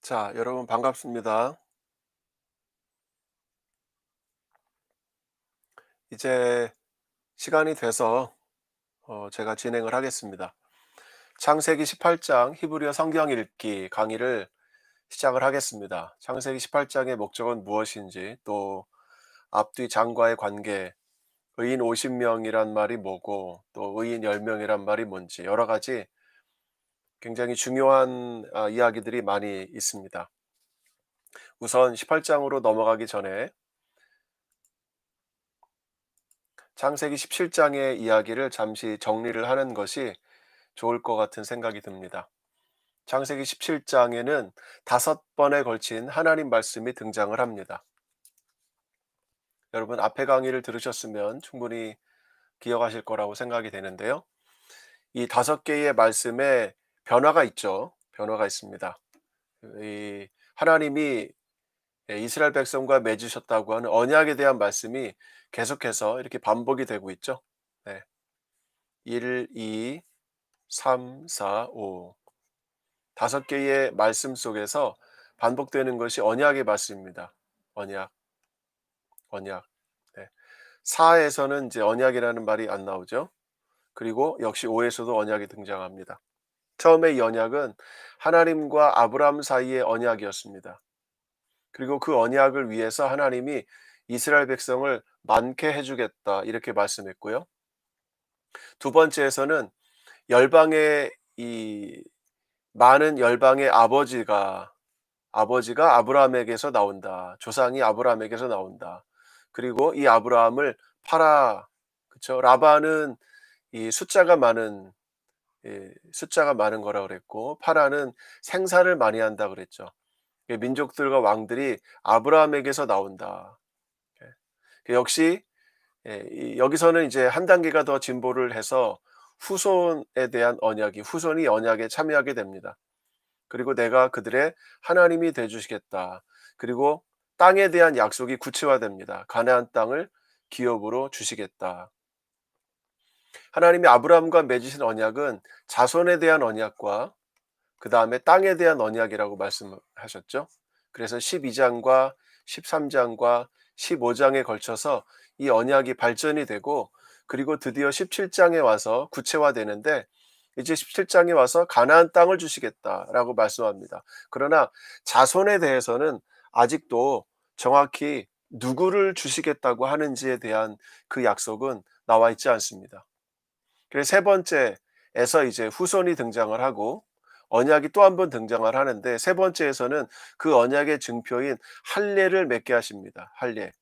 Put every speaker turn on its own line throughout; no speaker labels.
자, 여러분 반갑습니다. 이제 시간이 돼서 제가 진행을 하겠습니다. 창세기 18장 히브리어 성경 읽기 강의를 시작을 하겠습니다. 창세기 18장의 목적은 무엇인지, 또 앞뒤 장과의 관계, 의인 50명이란 말이 뭐고, 또 의인 10명이란 말이 뭔지, 여러 가지 굉장히 중요한 이야기들이 많이 있습니다. 우선 18장으로 넘어가기 전에 창세기 17장의 이야기를 잠시 정리를 하는 것이 좋을 것 같은 생각이 듭니다. 창세기 17장에는 5번에 걸친 하나님 말씀이 등장을 합니다. 여러분 앞에 강의를 들으셨으면 충분히 기억하실 거라고 생각이 되는데요. 이 5개의 말씀에 변화가 있죠. 변화가 있습니다. 이 하나님이 이스라엘 백성과 맺으셨다고 하는 언약에 대한 말씀이 계속해서 이렇게 반복이 되고 있죠. 네. 1, 2, 3, 4, 5. 5개의 말씀 속에서 반복되는 것이 언약의 말씀입니다. 언약, 언약. 네. 4에서는 이제 언약이라는 말이 안 나오죠. 그리고 역시 5에서도 언약이 등장합니다. 처음에 이 언약은 하나님과 아브라함 사이의 언약이었습니다. 그리고 그 언약을 위해서 하나님이 이스라엘 백성을 많게 해주겠다 이렇게 말씀했고요. 두 번째에서는 열방의 이 많은 열방의 아버지가 아브라함에게서 나온다. 조상이 아브라함에게서 나온다. 그리고 이 아브라함을 팔아. 그쵸? 라반은 이 숫자가 많은 거라 그랬고, 파라는 생산을 많이 한다 그랬죠. 민족들과 왕들이 아브라함에게서 나온다. 역시 여기서는 이제 한 단계가 더 진보를 해서 후손에 대한 후손이 언약에 참여하게 됩니다. 그리고 내가 그들의 하나님이 돼 주시겠다. 그리고 땅에 대한 약속이 구체화됩니다. 가나안 땅을 기업으로 주시겠다. 하나님이 아브라함과 맺으신 언약은 자손에 대한 언약과 그다음에 땅에 대한 언약이라고 말씀하셨죠. 그래서 12장과 13장과 15장에 걸쳐서 이 언약이 발전이 되고, 그리고 드디어 17장에 와서 구체화되는데, 이제 17장에 와서 가나안 땅을 주시겠다라고 말씀합니다. 그러나 자손에 대해서는 아직도 정확히 누구를 주시겠다고 하는지에 대한 그 약속은 나와 있지 않습니다. 그래서 세 번째에서 이제 후손이 등장을 하고 언약이 또 한 번 등장을 하는데, 세 번째에서는 그 언약의 증표인 할례를 맺게 하십니다. 할례.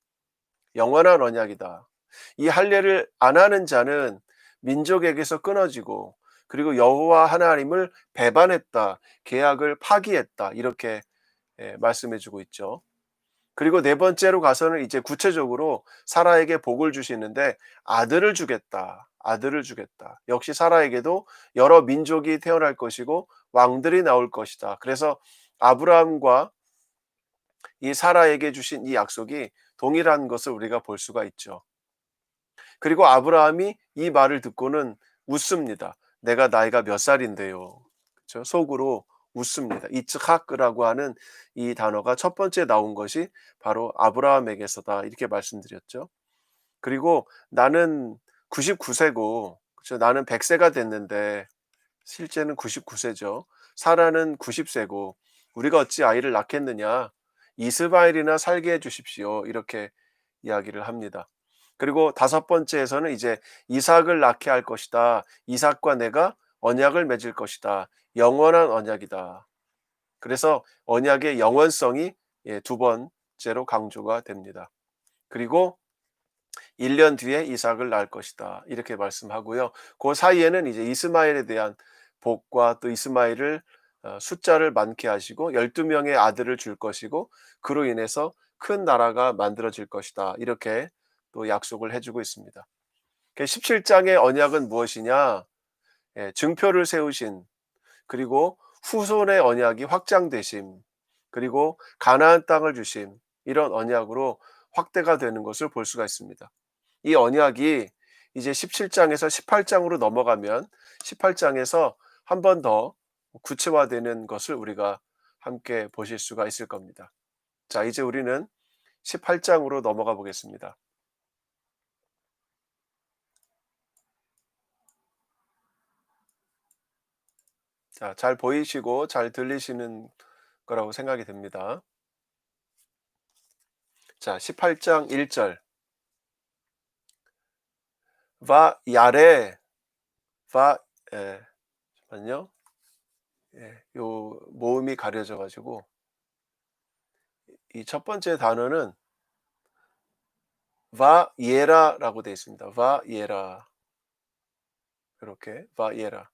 영원한 언약이다. 이 할례를 안 하는 자는 민족에게서 끊어지고, 그리고 여호와 하나님을 배반했다, 계약을 파기했다, 이렇게 말씀해 주고 있죠. 그리고 네 번째로 가서는 이제 구체적으로 사라에게 복을 주시는데, 아들을 주겠다. 아들을 주겠다. 역시 사라에게도 여러 민족이 태어날 것이고 왕들이 나올 것이다. 그래서 아브라함과 이 사라에게 주신 이 약속이 동일한 것을 우리가 볼 수가 있죠. 그리고 아브라함이 이 말을 듣고는 웃습니다. 내가 나이가 몇 살인데요. 그렇죠? 속으로 웃습니다. 이츠하크라고 하는 이 단어가 첫 번째 나온 것이 바로 아브라함에게서다, 이렇게 말씀드렸죠. 그리고 나는 99세고, 그렇죠? 나는 100세가 됐는데 실제는 99세죠. 사라는 90세고 우리가 어찌 아이를 낳겠느냐? 이스마엘이나 살게 해 주십시오. 이렇게 이야기를 합니다. 그리고 다섯 번째에서는 이제 이삭을 낳게 할 것이다. 이삭과 내가 언약을 맺을 것이다. 영원한 언약이다. 그래서 언약의 영원성이 두 번째로 강조가 됩니다. 그리고 1년 뒤에 이삭을 낳을 것이다. 이렇게 말씀하고요. 그 사이에는 이제 이스마엘에 대한 복과 또 이스마엘을 숫자를 많게 하시고 12명의 아들을 줄 것이고, 그로 인해서 큰 나라가 만들어질 것이다. 이렇게 또 약속을 해주고 있습니다. 17장의 언약은 무엇이냐? 증표를 세우신, 그리고 후손의 언약이 확장되심, 그리고 가나안 땅을 주심, 이런 언약으로 확대가 되는 것을 볼 수가 있습니다. 이 언약이 이제 17장에서 18장으로 넘어가면 18장에서 한 번 더 구체화되는 것을 우리가 함께 보실 수가 있을 겁니다. 자, 이제 우리는 18장으로 넘어가 보겠습니다. 자, 잘 보이시고 잘 들리시는 거라고 생각이 됩니다. 자, 18장 1절. 바 야레 바 잠깐만요. 요 모음이 가려져 가지고 이 첫 번째 단어는 바 예라라고 되어 있습니다. 바 예라. 이렇게 바 예라.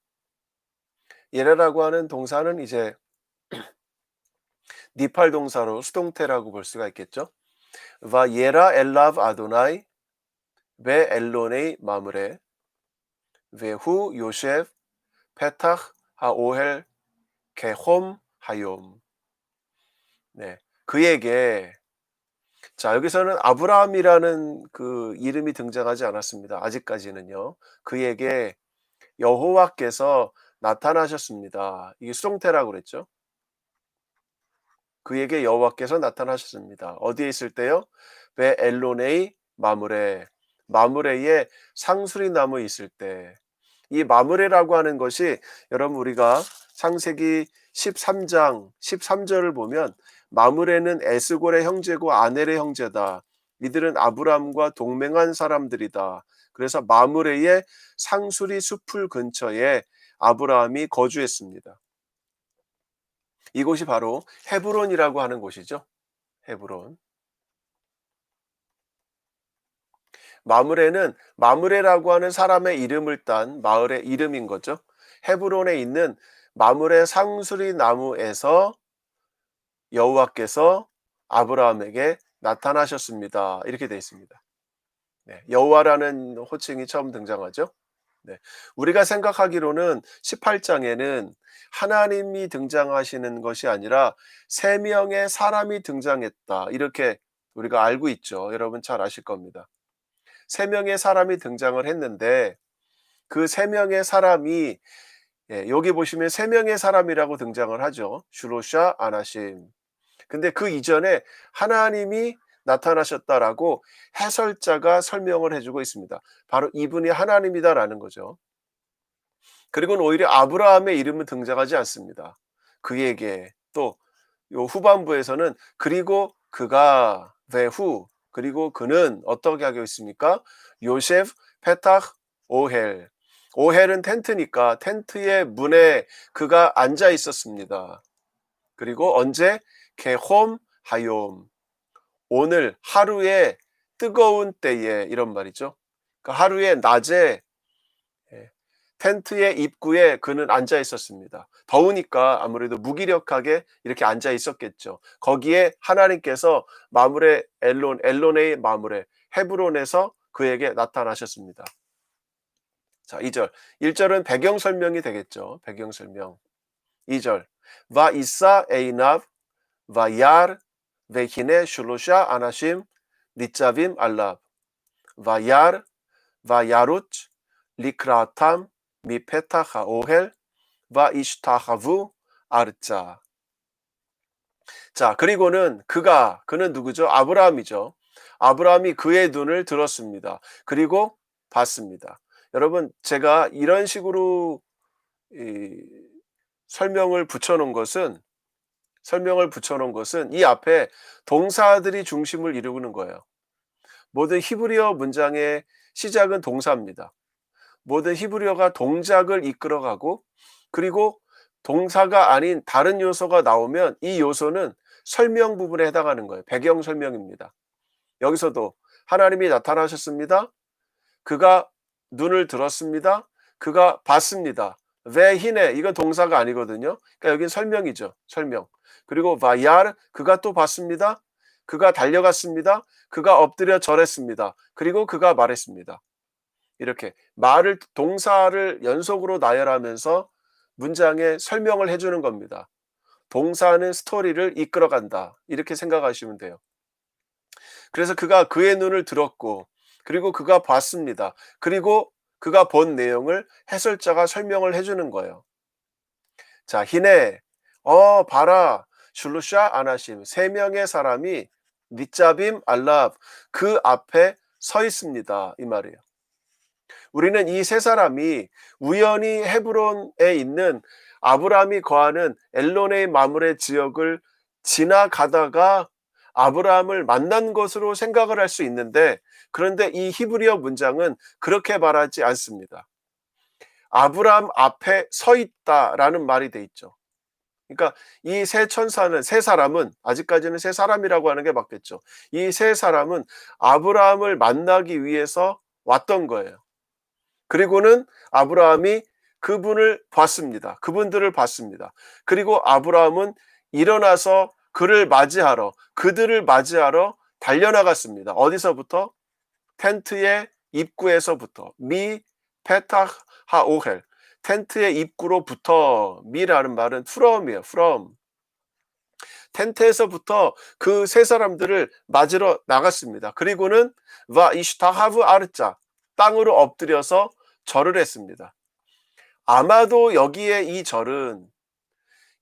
예라라고 하는 동사는 이제 니팔 동사로 수동태라고 볼 수가 있겠죠. 바 예라 엘라브 아도나이 베 엘로네이 마므레 베후 요셉 페타흐 하오헬 게홈 하욤. 네. 그에게, 자, 여기서는 아브라함이라는 그 이름이 등장하지 않았습니다. 아직까지는요. 그에게 여호와께서 나타나셨습니다. 이게 수동태라고 그랬죠. 그에게 여호와께서 나타나셨습니다. 어디에 있을 때요? 베 엘로네이 마므레. 마므레에 상수리 나무에 있을 때. 이 마므레라고 하는 것이 여러분 우리가 창세기 13장 13절을 보면 마므레는 에스골의 형제고 아넬의 형제다. 이들은 아브라함과 동맹한 사람들이다. 그래서 마므레의 상수리 숲을 근처에 아브라함이 거주했습니다. 이곳이 바로 헤브론이라고 하는 곳이죠. 헤브론. 마므레는 마므레라고 하는 사람의 이름을 딴 마을의 이름인 거죠. 헤브론에 있는 마므레 상수리 나무에서 여호와께서 아브라함에게 나타나셨습니다. 이렇게 되어 있습니다. 네, 여호와라는 호칭이 처음 등장하죠. 네, 우리가 생각하기로는 18장에는 하나님이 등장하시는 것이 아니라 세 명의 사람이 등장했다. 이렇게 우리가 알고 있죠. 여러분 잘 아실 겁니다. 세 명의 사람이 등장을 했는데 그 세 명의 사람이, 여기 보시면 세 명의 사람이라고 등장을 하죠. 슈로샤, 아나심. 근데 그 이전에 하나님이 나타나셨다라고 해설자가 설명을 해주고 있습니다. 바로 이분이 하나님이다라는 거죠. 그리고는 오히려 아브라함의 이름은 등장하지 않습니다. 그에게 또 요 후반부에서는 그리고 그가 vehu 그리고 그는 어떻게 하고 있습니까? 요셉 페타흐 오헬. 오헬은 텐트니까 텐트의 문에 그가 앉아 있었습니다. 그리고 언제? 게홈 하욤. 오늘 하루의 뜨거운 때에, 이런 말이죠. 그 하루의 낮에 텐트의 입구에 그는 앉아 있었습니다. 더우니까 아무래도 무기력하게 이렇게 앉아 있었겠죠. 거기에 하나님께서 마므레 엘론의 마므레 헤브론에서 그에게 나타나셨습니다. 자, 2절. 1절은 배경 설명이 되겠죠. 배경 설명. 2절. 바 이사 에이납 바 야르 베히네 슐로샤 아나심 니짜빔 알랍 바 야르 바 야루츠 리크라탐 미페타 하오헬 바 이슈타하부 아르자. 자, 그리고는 그는 누구죠? 아브라함이죠. 아브라함이 그의 눈을 들었습니다. 그리고 봤습니다. 여러분, 제가 이런 식으로 설명을 붙여놓은 것은 이 앞에 동사들이 중심을 이루는 거예요. 모든 히브리어 문장의 시작은 동사입니다. 모든 히브리어가 동작을 이끌어가고, 그리고 동사가 아닌 다른 요소가 나오면 이 요소는 설명 부분에 해당하는 거예요. 배경 설명입니다. 여기서도 하나님이 나타나셨습니다. 그가 눈을 들었습니다. 그가 봤습니다. 베히네, 이건 동사가 아니거든요. 그러니까 여긴 설명이죠. 설명. 그리고 바야르, 그가 또 봤습니다. 그가 달려갔습니다. 그가 엎드려 절했습니다. 그리고 그가 말했습니다. 이렇게 동사를 연속으로 나열하면서 문장에 설명을 해주는 겁니다. 동사는 스토리를 이끌어간다. 이렇게 생각하시면 돼요. 그래서 그가 그의 눈을 들었고, 그리고 그가 봤습니다. 그리고 그가 본 내용을 해설자가 설명을 해주는 거예요. 자, 히네, 봐라. 슐루샤 아나심, 3명의 사람이 니짜빔 알랍, 그 앞에 서 있습니다. 이 말이에요. 우리는 이 3사람이 우연히 헤브론에 있는 아브라함이 거하는 엘론의 마므레 지역을 지나가다가 아브라함을 만난 것으로 생각을 할 수 있는데, 그런데 이 히브리어 문장은 그렇게 말하지 않습니다. 아브라함 앞에 서 있다라는 말이 돼 있죠. 그러니까 이 3사람은, 아직까지는 3사람이라고 하는 게 맞겠죠. 이 3사람은 아브라함을 만나기 위해서 왔던 거예요. 그리고는 아브라함이 그분들을 봤습니다. 그리고 아브라함은 일어나서 그들을 맞이하러 달려나갔습니다. 어디서부터? 텐트의 입구에서부터. 미 페타흐 하오헬, 텐트의 입구로부터. 미라는 말은 from이에요. from. 텐트에서부터 그 3사람들을 맞으러 나갔습니다. 그리고는 와 이슈타하브 아르자, 땅으로 엎드려서 절을 했습니다. 아마도 여기에 이 절은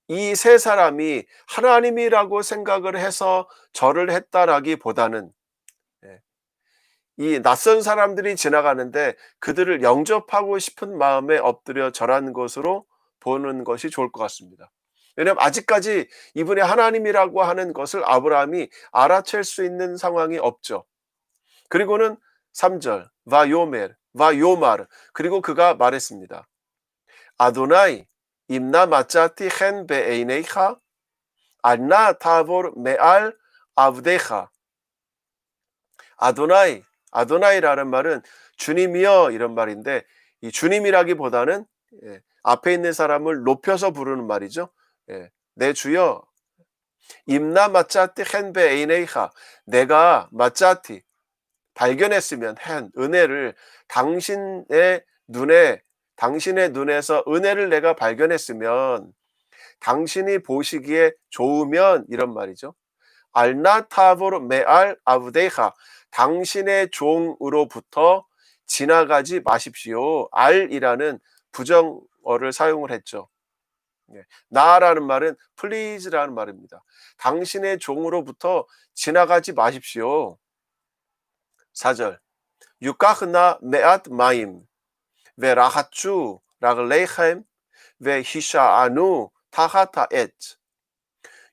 이 3사람이 하나님이라고 생각을 해서 절을 했다라기보다는, 이 낯선 사람들이 지나가는데 그들을 영접하고 싶은 마음에 엎드려 절한 것으로 보는 것이 좋을 것 같습니다. 왜냐하면 아직까지 이분이 하나님이라고 하는 것을 아브라함이 알아챌 수 있는 상황이 없죠. 그리고는 3절 바요멜 바요마르, 그리고 그가 말했습니다. 아도나이 임나 마짜티 헨 베에이네이카 안나 타보르 메알 아브데카. 아도나이라는 말은 주님이여 이런 말인데, 이 주님이라기보다는 앞에 있는 사람을 높여서 부르는 말이죠. 내 주여, 임나 마짜티 헨베 에이네이하, 내가 마짜티 발견했으면, 은혜를, 당신의 눈에서 은혜를 내가 발견했으면, 당신이 보시기에 좋으면, 이런 말이죠. 알나타보르 메알 아브데하, 당신의 종으로부터 지나가지 마십시오. 알이라는 부정어를 사용을 했죠. 나라는 말은 please라는 말입니다. 당신의 종으로부터 지나가지 마십시오. 4절 유카흐나 메앗 마임 베라하추 라글레이켐 베히샤아누 타하타 엣.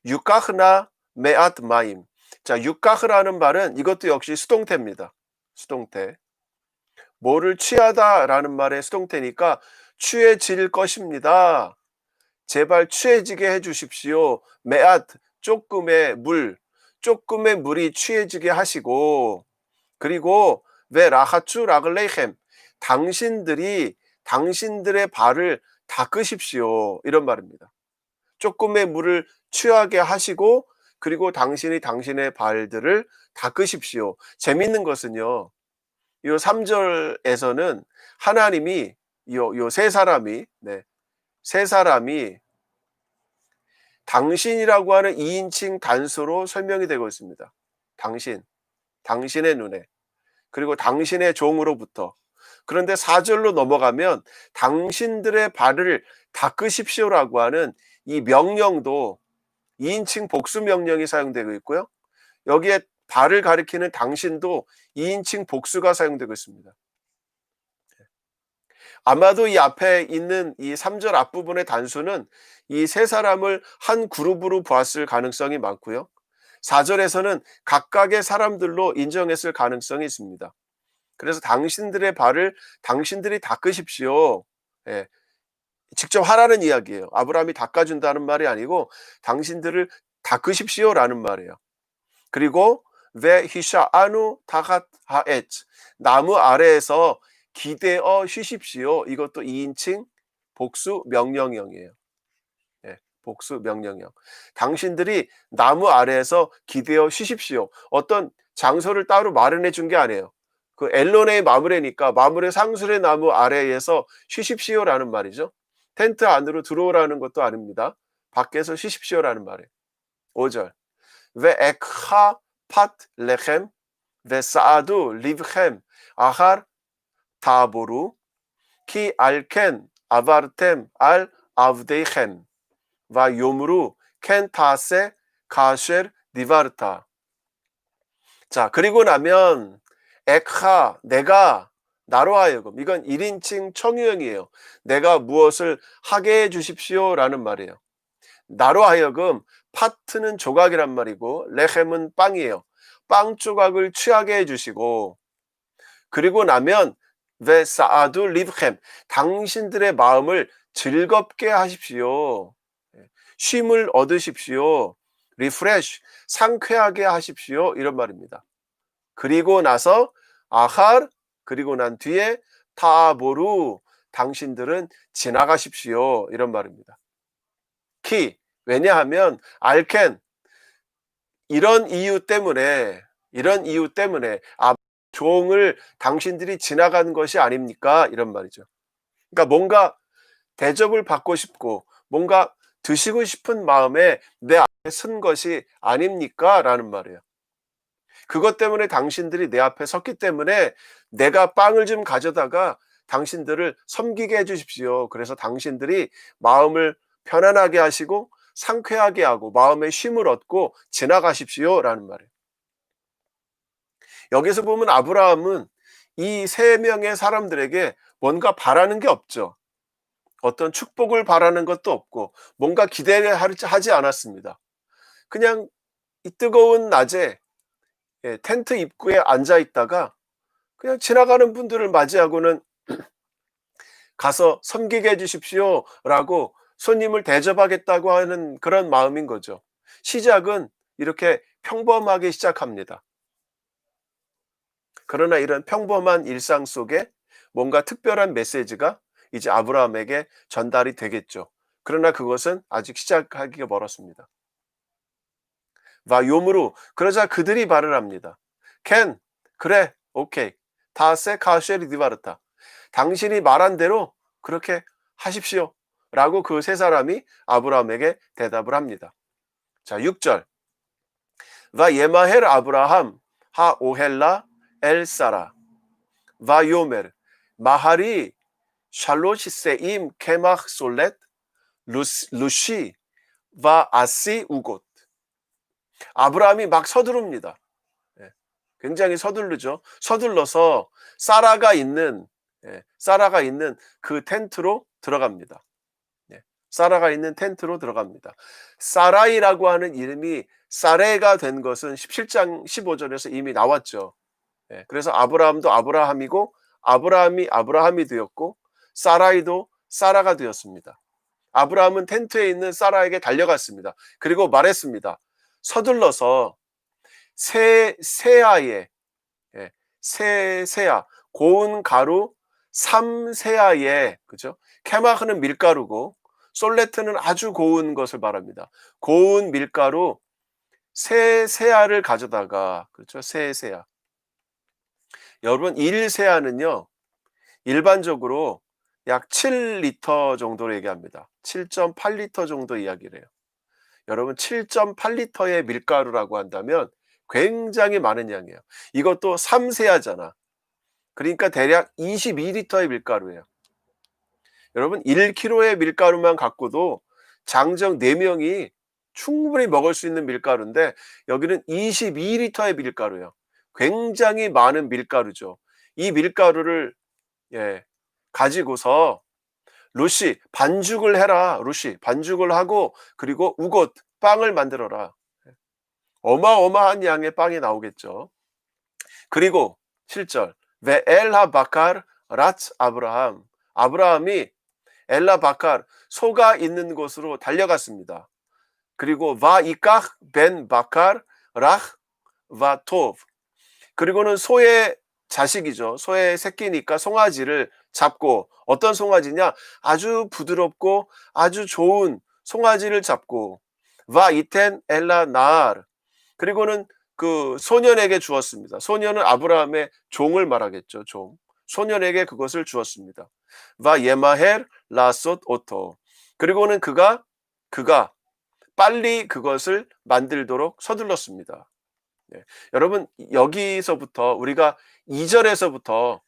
유카흐나 메앗 마임. 자, 유카흐라는 말은 이것도 역시 수동태입니다. 수동태. 뭐를 취하다라는 말의 수동태니까 취해질 것입니다. 제발 취해지게 해주십시오. 메앗, 조금의 물이 취해지게 하시고, 그리고 왜 라하추 라글레이켐, 당신들의 발을 닦으십시오. 이런 말입니다. 조금의 물을 취하게 하시고, 그리고 당신의 발들을 닦으십시오. 재밌는 것은요, 이 3절에서는 하나님이 요 3사람이 당신이라고 하는 2인칭 단수로 설명이 되고 있습니다. 당신의 눈에, 그리고 당신의 종으로부터. 그런데 4절로 넘어가면 당신들의 발을 닦으십시오라고 하는 이 명령도 2인칭 복수 명령이 사용되고 있고요. 여기에 발을 가리키는 당신도 2인칭 복수가 사용되고 있습니다. 아마도 이 앞에 있는 이 3절 앞부분의 단수는 이 3사람을 한 그룹으로 보았을 가능성이 많고요. 4절에서는 각각의 사람들로 인정했을 가능성이 있습니다. 그래서 당신들의 발을 당신들이 닦으십시오. 직접 하라는 이야기예요. 아브라함이 닦아준다는 말이 아니고 당신들을 닦으십시오라는 말이에요. 그리고 ve 히샤아누 타갓 하엣, 나무 아래에서 기대어 쉬십시오. 이것도 2인칭 복수 명령형이에요. 복수 명령형. 당신들이 나무 아래에서 기대어 쉬십시오. 어떤 장소를 따로 마련해 준 게 아니에요. 그 엘론의 마므레니까 마므레 상술의 나무 아래에서 쉬십시오라는 말이죠. 텐트 안으로 들어오라는 것도 아닙니다. 밖에서 쉬십시오라는 말이에요. 5절 ve'ekha pat lechem ve'saadu livchem ahar taboru ki alken avartem al avdeichem vayomru 켄 타세 카쉘 디바르타. 자, 그리고 나면 ek하, 내가 나로 하여금, 이건 1인칭 청유형이에요. 내가 무엇을 하게 해 주십시오라는 말이에요. 나로 하여금, 파트는 조각이란 말이고 레헴은 빵이에요. 빵 조각을 취하게 해 주시고, 그리고 나면 베사아두 리브햄, 당신들의 마음을 즐겁게 하십시오. 쉼을 얻으십시오. 리프레쉬, 상쾌하게 하십시오. 이런 말입니다. 그리고 나서 아할, 그리고 난 뒤에 타보루, 당신들은 지나가십시오. 이런 말입니다. 키, 왜냐하면 알켄, 이런 이유 때문에 종을 당신들이 지나간 것이 아닙니까? 이런 말이죠. 그러니까 뭔가 대접을 받고 싶고 뭔가 드시고 싶은 마음에 내 앞에 선 것이 아닙니까? 라는 말이에요. 그것 때문에 당신들이 내 앞에 섰기 때문에 내가 빵을 좀 가져다가 당신들을 섬기게 해 주십시오. 그래서 당신들이 마음을 편안하게 하시고 상쾌하게 하고 마음의 쉼을 얻고 지나가십시오. 라는 말이에요. 여기서 보면 아브라함은 이 세 명의 사람들에게 뭔가 바라는 게 없죠. 어떤 축복을 바라는 것도 없고 뭔가 기대를 하지 않았습니다. 그냥 이 뜨거운 낮에 텐트 입구에 앉아 있다가 그냥 지나가는 분들을 맞이하고는 가서 섬기게 해 주십시오라고 손님을 대접하겠다고 하는 그런 마음인 거죠. 시작은 이렇게 평범하게 시작합니다. 그러나 이런 평범한 일상 속에 뭔가 특별한 메시지가 이제 아브라함에게 전달이 되겠죠. 그러나 그것은 아직 시작하기가 멀었습니다. 바요므로, 그러자 그들이 말을 합니다. 켄, 그래, 오케이. 다세 카쉐리 디바르타. 당신이 말한 대로 그렇게 하십시오. 라고 그 세 사람이 아브라함에게 대답을 합니다. 자, 6절. 바예마헬 아브라함 하 오헬라 엘사라 바요멜 마하리 샬롯시세임 케마흐 솔렛 루시 바 아시 우곳. 아브라함이 막 서두릅니다. 굉장히 서둘르죠. 서둘러서 사라가 있는 그 텐트로 들어갑니다. 사라가 있는 텐트로 들어갑니다. 사라이라고 하는 이름이 사레가 된 것은 17장 15절에서 이미 나왔죠. 그래서 아브라함도 아브라함이고 아브라함이 아브라함이 되었고 사라이도 사라가 되었습니다. 아브라함은 텐트에 있는 사라에게 달려갔습니다. 그리고 말했습니다. 서둘러서 세아에 세아 고운 가루 3세아에, 그죠? 케마흐는 밀가루고 솔레트는 아주 고운 것을 말합니다. 고운 밀가루 세아를 가져다가, 그렇죠? 세아. 여러분 1세아는요 일반적으로 약 7리터 정도로 얘기합니다. 7.8리터 정도 이야기를 해요. 여러분 7.8리터의 밀가루라고 한다면 굉장히 많은 양이에요. 이것도 3세아잖아. 그러니까 대략 22리터의 밀가루예요. 여러분 1kg의 밀가루만 갖고도 장정 4명이 충분히 먹을 수 있는 밀가루인데 여기는 22리터의 밀가루예요. 굉장히 많은 밀가루죠. 이 밀가루를 가지고서 루시 반죽을 해라. 루시 반죽을 하고 그리고 우곳 빵을 만들어라. 어마어마한 양의 빵이 나오겠죠. 그리고 7절 베 엘하 바칼 라츠 아브라함. 아브라함이 엘라 바칼 소가 있는 곳으로 달려갔습니다. 그리고 바 이깍 벤 바칼 ራሕ 바 토브. 그리고는 소의 자식이죠. 소의 새끼니까 송아지를 잡고, 어떤 송아지냐? 아주 부드럽고 아주 좋은 송아지를 잡고 바 이텐 엘라 나알. 그리고는 그 소년에게 주었습니다. 소년은 아브라함의 종을 말하겠죠. 종. 소년에게 그것을 주었습니다. 바 예마헬 라솥 오토. 그리고는 그가 빨리 그것을 만들도록 서둘렀습니다. 여러분 여기서부터 우리가 2절에서부터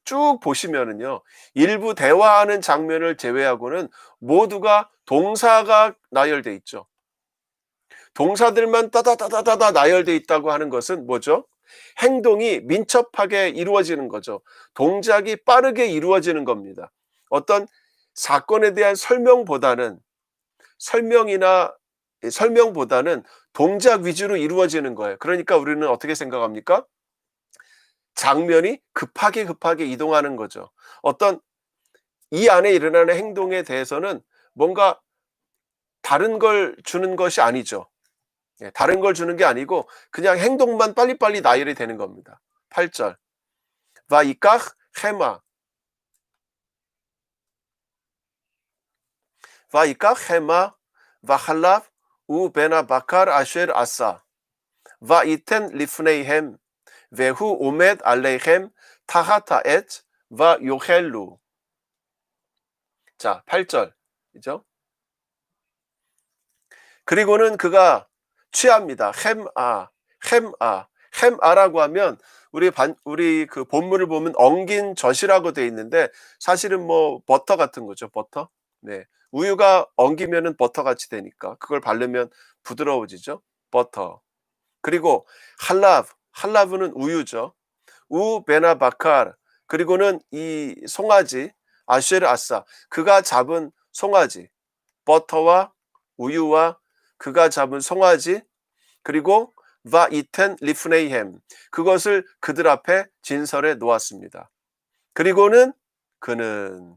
쭉 보시면은요 일부 대화하는 장면을 제외하고는 모두가 동사가 나열돼 있죠. 동사들만 따다다다다다 나열되어 있다고 하는 것은 뭐죠? 행동이 민첩하게 이루어지는 거죠. 동작이 빠르게 이루어지는 겁니다. 어떤 사건에 대한 설명보다는 동작 위주로 이루어지는 거예요. 그러니까 우리는 어떻게 생각합니까? 장면이 급하게 이동하는 거죠. 어떤 이 안에 일어나는 행동에 대해서는 뭔가 다른 걸 주는 것이 아니죠. 예, 다른 걸 주는 게 아니고 그냥 행동만 빨리빨리 나열이 되는 겁니다. 8절. 바이깍 헤마. 바이깍 헤마 바할랍 우 베나 바칼 아쉐르 아사. 바이텐 리프네이햄 베후 오메드 알레이햄 타하타 엣 바요헬루. 자, 8절이죠. 그리고는 그가 취합니다. 햄아라고 하면 우리 그 본문을 보면 엉긴 젖이라고 돼 있는데 사실은 뭐 버터 같은 거죠. 버터. 네. 우유가 엉기면은 버터 같이 되니까 그걸 바르면 부드러워지죠. 버터. 그리고 할라브는 우유죠. 우 베나 바칼. 그리고는 이 송아지 아쉐르 아싸. 그가 잡은 송아지. 버터와 우유와 그가 잡은 송아지 그리고 바이텐 리프네이햄 그것을 그들 앞에 진설해 놓았습니다. 그리고는 그는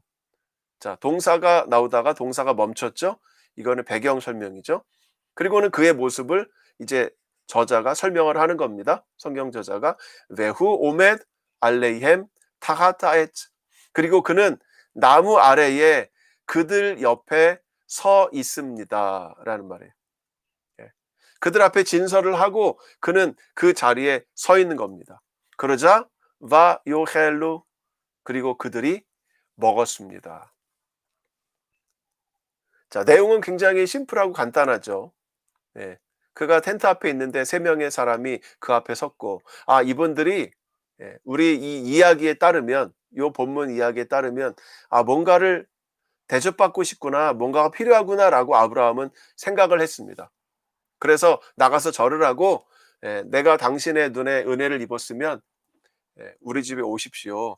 자 동사가 나오다가 동사가 멈췄죠. 이거는 배경 설명이죠. 그리고는 그의 모습을 이제 저자가 설명을 하는 겁니다. 성경 저자가 베후 오메드 알레이햄 타하타엣 그리고 그는 나무 아래에 그들 옆에 서 있습니다라는 말이에요. 예. 그들 앞에 진설을 하고 그는 그 자리에 서 있는 겁니다. 그러자 바 요헬루 그리고 그들이 먹었습니다. 자, 내용은 굉장히 심플하고 간단하죠. 예. 그가 텐트 앞에 있는데 세 명의 사람이 그 앞에 섰고 이분들이 우리 이 이야기에 따르면 요 본문 이야기에 따르면 뭔가를 대접받고 싶구나. 뭔가가 필요하구나라고 아브라함은 생각을 했습니다. 그래서 나가서 절을 하고 내가 당신의 눈에 은혜를 입었으면 우리 집에 오십시오.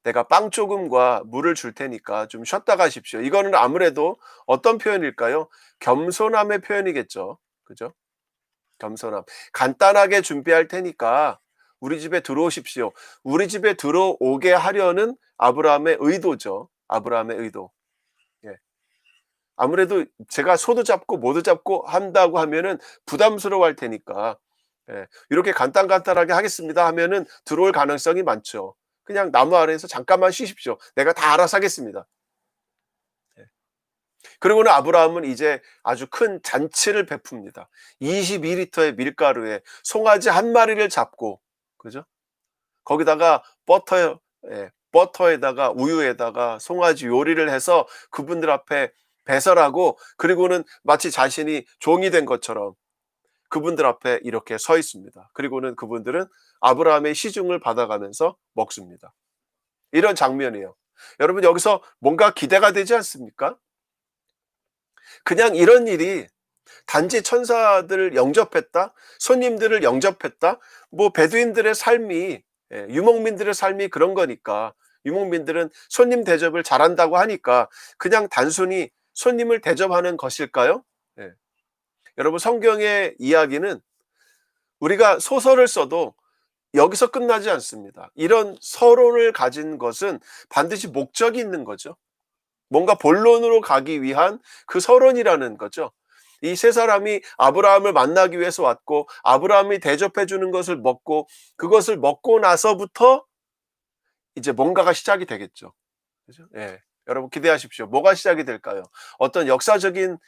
내가 빵 조금과 물을 줄 테니까 좀 쉬었다 가십시오. 이거는 아무래도 어떤 표현일까요? 겸손함의 표현이겠죠. 그죠? 겸손함. 간단하게 준비할 테니까 우리 집에 들어오십시오. 우리 집에 들어오게 하려는 아브라함의 의도죠. 아브라함의 의도. 예. 아무래도 제가 소도 잡고 뭐도 잡고 한다고 하면은 부담스러워할 테니까 이렇게 간단하게 하겠습니다 하면은 들어올 가능성이 많죠. 그냥 나무 아래에서 잠깐만 쉬십시오. 내가 다 알아서 하겠습니다. 예. 그리고는 아브라함은 이제 아주 큰 잔치를 베풉니다. 22리터의 밀가루에 송아지 한 마리를 잡고 그죠? 거기다가 버터에다가 우유에다가 송아지 요리를 해서 그분들 앞에 배설하고 그리고는 마치 자신이 종이 된 것처럼 그분들 앞에 이렇게 서 있습니다. 그리고는 그분들은 아브라함의 시중을 받아가면서 먹습니다. 이런 장면이에요. 여러분 여기서 뭔가 기대가 되지 않습니까? 그냥 이런 일이 단지 천사들을 영접했다, 손님들을 영접했다, 뭐 베두인들의 삶이 유목민들의 삶이 그런 거니까 유목민들은 손님 대접을 잘한다고 하니까 그냥 단순히 손님을 대접하는 것일까요? 예. 여러분 성경의 이야기는 우리가 소설을 써도 여기서 끝나지 않습니다. 이런 서론을 가진 것은 반드시 목적이 있는 거죠. 뭔가 본론으로 가기 위한 그 서론이라는 거죠. 이 세 사람이 아브라함을 만나기 위해서 왔고 아브라함이 대접해 주는 것을 먹고 그것을 먹고 나서부터 이제 뭔가가 시작이 되겠죠. 그죠? 예. 여러분 기대하십시오. 뭐가 시작이 될까요? 어떤 역사적인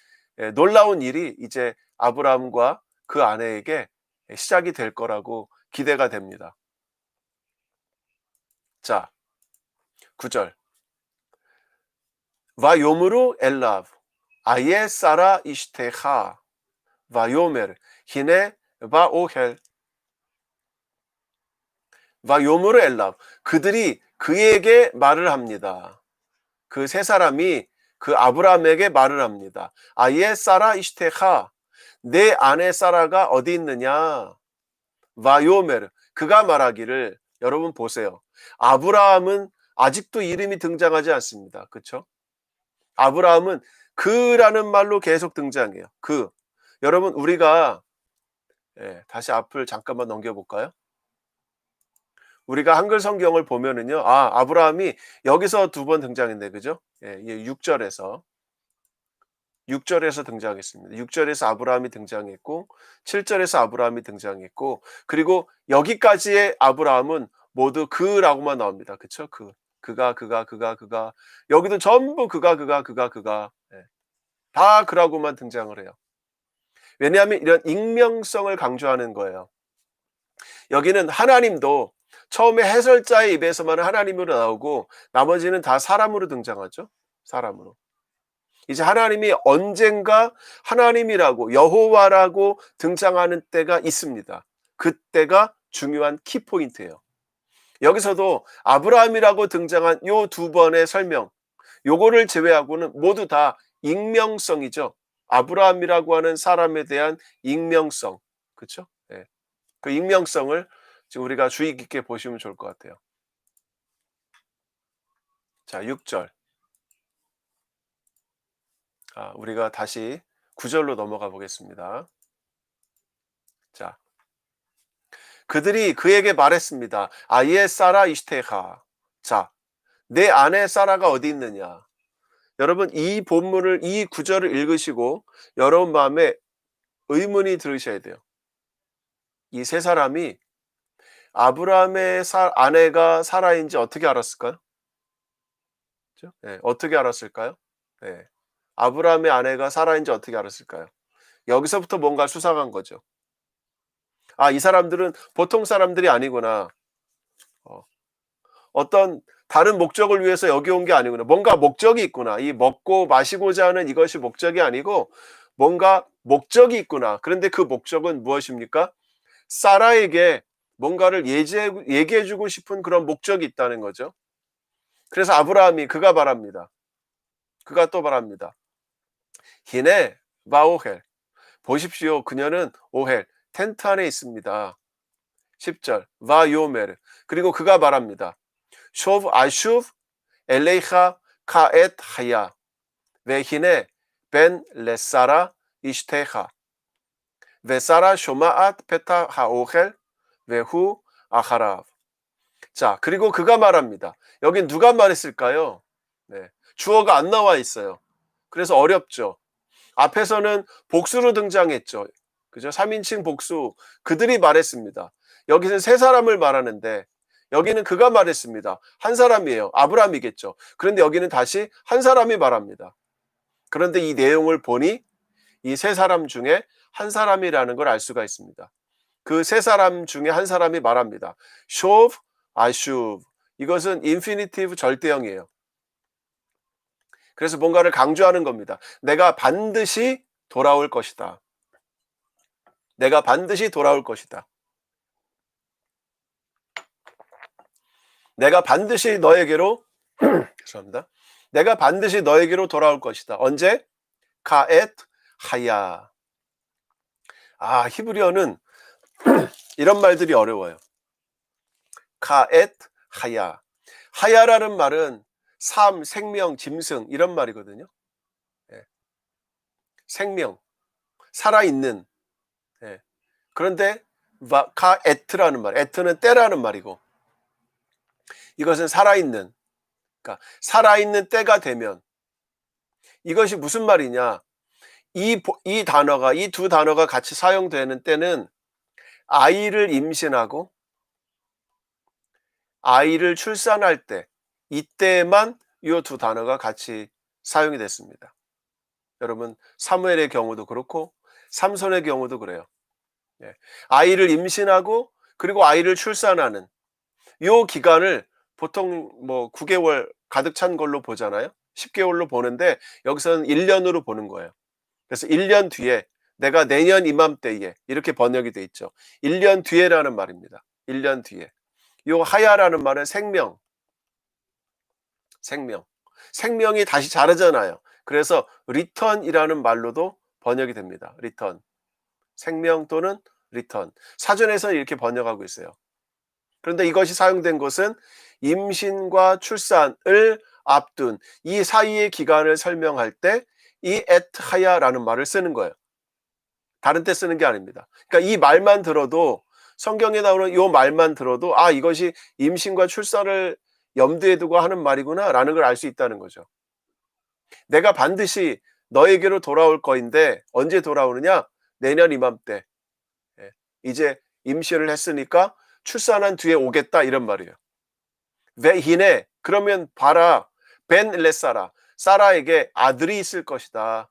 놀라운 일이 이제 아브라함과 그 아내에게 시작이 될 거라고 기대가 됩니다. 자, 9절. 바요므루 엘라브 아예 사라 이시테하 바요메르 히네 바오헬 바요므루 엘라브 그들이 그에게 말을 합니다. 그 세 사람이 그 아브라함에게 말을 합니다. 아예 사라 이시테하 내 아내 사라가 어디 있느냐? 바요메르. 그가 말하기를, 여러분 보세요. 아브라함은 아직도 이름이 등장하지 않습니다. 그렇죠? 아브라함은 그라는 말로 계속 등장해요. 그. 여러분 우리가 다시 앞을 잠깐만 넘겨볼까요? 우리가 한글 성경을 보면은요. 아브라함이 여기서 두 번 등장했네. 그죠? 6절에서 6절에서 등장했습니다. 6절에서 아브라함이 등장했고 7절에서 아브라함이 등장했고 그리고 여기까지의 아브라함은 모두 그라고만 나옵니다. 그렇죠? 그가 여기도 전부 그가 다 그라고만 등장을 해요. 왜냐하면 이런 익명성을 강조하는 거예요. 여기는 하나님도 처음에 해설자의 입에서만 하나님으로 나오고 나머지는 다 사람으로 등장하죠. 사람으로. 이제 하나님이 언젠가 하나님이라고 여호와라고 등장하는 때가 있습니다. 그때가 중요한 키포인트예요. 여기서도 아브라함이라고 등장한 요 두 번의 설명, 요거를 제외하고는 모두 다 익명성이죠. 아브라함이라고 하는 사람에 대한 익명성. 그렇죠? 그 익명성을 지금 우리가 주의 깊게 보시면 좋을 것 같아요. 자, 6절. 우리가 다시 9절로 넘어가 보겠습니다. 자, 그들이 그에게 말했습니다. 아예 사라 이슈테하. 자, 내 아내 사라가 어디 있느냐? 여러분 이 본문을 이 구절을 읽으시고 여러분 마음에 의문이 들으셔야 돼요. 이 세 사람이 아브라함의 아내가 사라인지 어떻게 알았을까요? 그렇죠? 어떻게 알았을까요? 아브라함의 아내가 사라인지 어떻게 알았을까요? 여기서부터 뭔가 수상한 거죠. 이 사람들은 보통 사람들이 아니구나. 어떤 다른 목적을 위해서 여기 온 게 아니구나. 뭔가 목적이 있구나. 이 먹고 마시고자 하는 이것이 목적이 아니고 뭔가 목적이 있구나. 그런데 그 목적은 무엇입니까? 사라에게 뭔가를 얘기해주고 싶은 그런 목적이 있다는 거죠. 그래서 아브라함이 그가 말합니다. 그가 또 말합니다. 히네 바오헬. 보십시오. 그녀는 오헬, 텐트 안에 있습니다. 10절 바요메르. 그리고 그가 말합니다. 쇼브 아슈브 엘레이하 카엣 하야 베히네 벤 레사라 이슈테하 베사라 쇼마앗 페타 하오헬 베후 아하라브. 자, 그리고 그가 말합니다. 여긴 누가 말했을까요? 주어가 안 나와 있어요. 그래서 어렵죠. 앞에서는 복수로 등장했죠. 그죠? 3인칭 복수. 그들이 말했습니다. 여기서 세 사람을 말하는데 여기는 그가 말했습니다. 한 사람이에요. 아브라함이겠죠. 그런데 여기는 다시 한 사람이 말합니다. 그런데 이 내용을 보니 이 세 사람 중에 한 사람이라는 걸 알 수가 있습니다. 그 세 사람 중에 한 사람이 말합니다. 쇼브 아슈브. 이것은 인피니티브 절대형이에요. 그래서 뭔가를 강조하는 겁니다. 내가 반드시 돌아올 것이다. 내가 반드시 돌아올 것이다. 내가 반드시 너에게로 죄송합니다. 내가 반드시 너에게로 돌아올 것이다. 언제? 카엣 하야. 히브리어는 이런 말들이 어려워요. 카엣 하야. 하야라는 말은 삶, 생명, 짐승 이런 말이거든요. 생명, 살아있는. 그런데 카에트라는 말, 에트는 때라는 말이고 이것은 살아있는, 그러니까 살아있는 때가 되면 이것이 무슨 말이냐? 이 단어가, 이 두 단어가 같이 사용되는 때는 아이를 임신하고 아이를 출산할 때, 이때만 이 두 단어가 같이 사용이 됐습니다. 여러분 사무엘의 경우도 그렇고 삼손의 경우도 그래요. 아이를 임신하고 그리고 아이를 출산하는 이 기간을 보통 9개월 가득 찬 걸로 보잖아요. 10개월로 보는데 여기서는 1년으로 보는 거예요. 그래서 1년 뒤에, 내가 내년 이맘때에 이렇게 번역이 돼 있죠. 1년 뒤에라는 말입니다. 1년 뒤에. 요 하야라는 말은 생명. 생명이 다시 자라잖아요. 그래서 return이라는 말로도 번역이 됩니다. return. 생명 또는 return. 사전에서 이렇게 번역하고 있어요. 그런데 이것이 사용된 것은 임신과 출산을 앞둔 이 사이의 기간을 설명할 때 이 et하야라는 말을 쓰는 거예요. 다른 때 쓰는 게 아닙니다. 그러니까 이 말만 들어도, 성경에 나오는 이 말만 들어도 아, 이것이 임신과 출산을 염두에 두고 하는 말이구나라는 걸 알 수 있다는 거죠. 내가 반드시 너에게로 돌아올 거인데 언제 돌아오느냐? 내년 이맘때. 예. 이제 임신을 했으니까 출산한 뒤에 오겠다, 이런 말이에요. 베히네, 그러면 봐라, 벤 레사라, 사라에게 아들이 있을 것이다.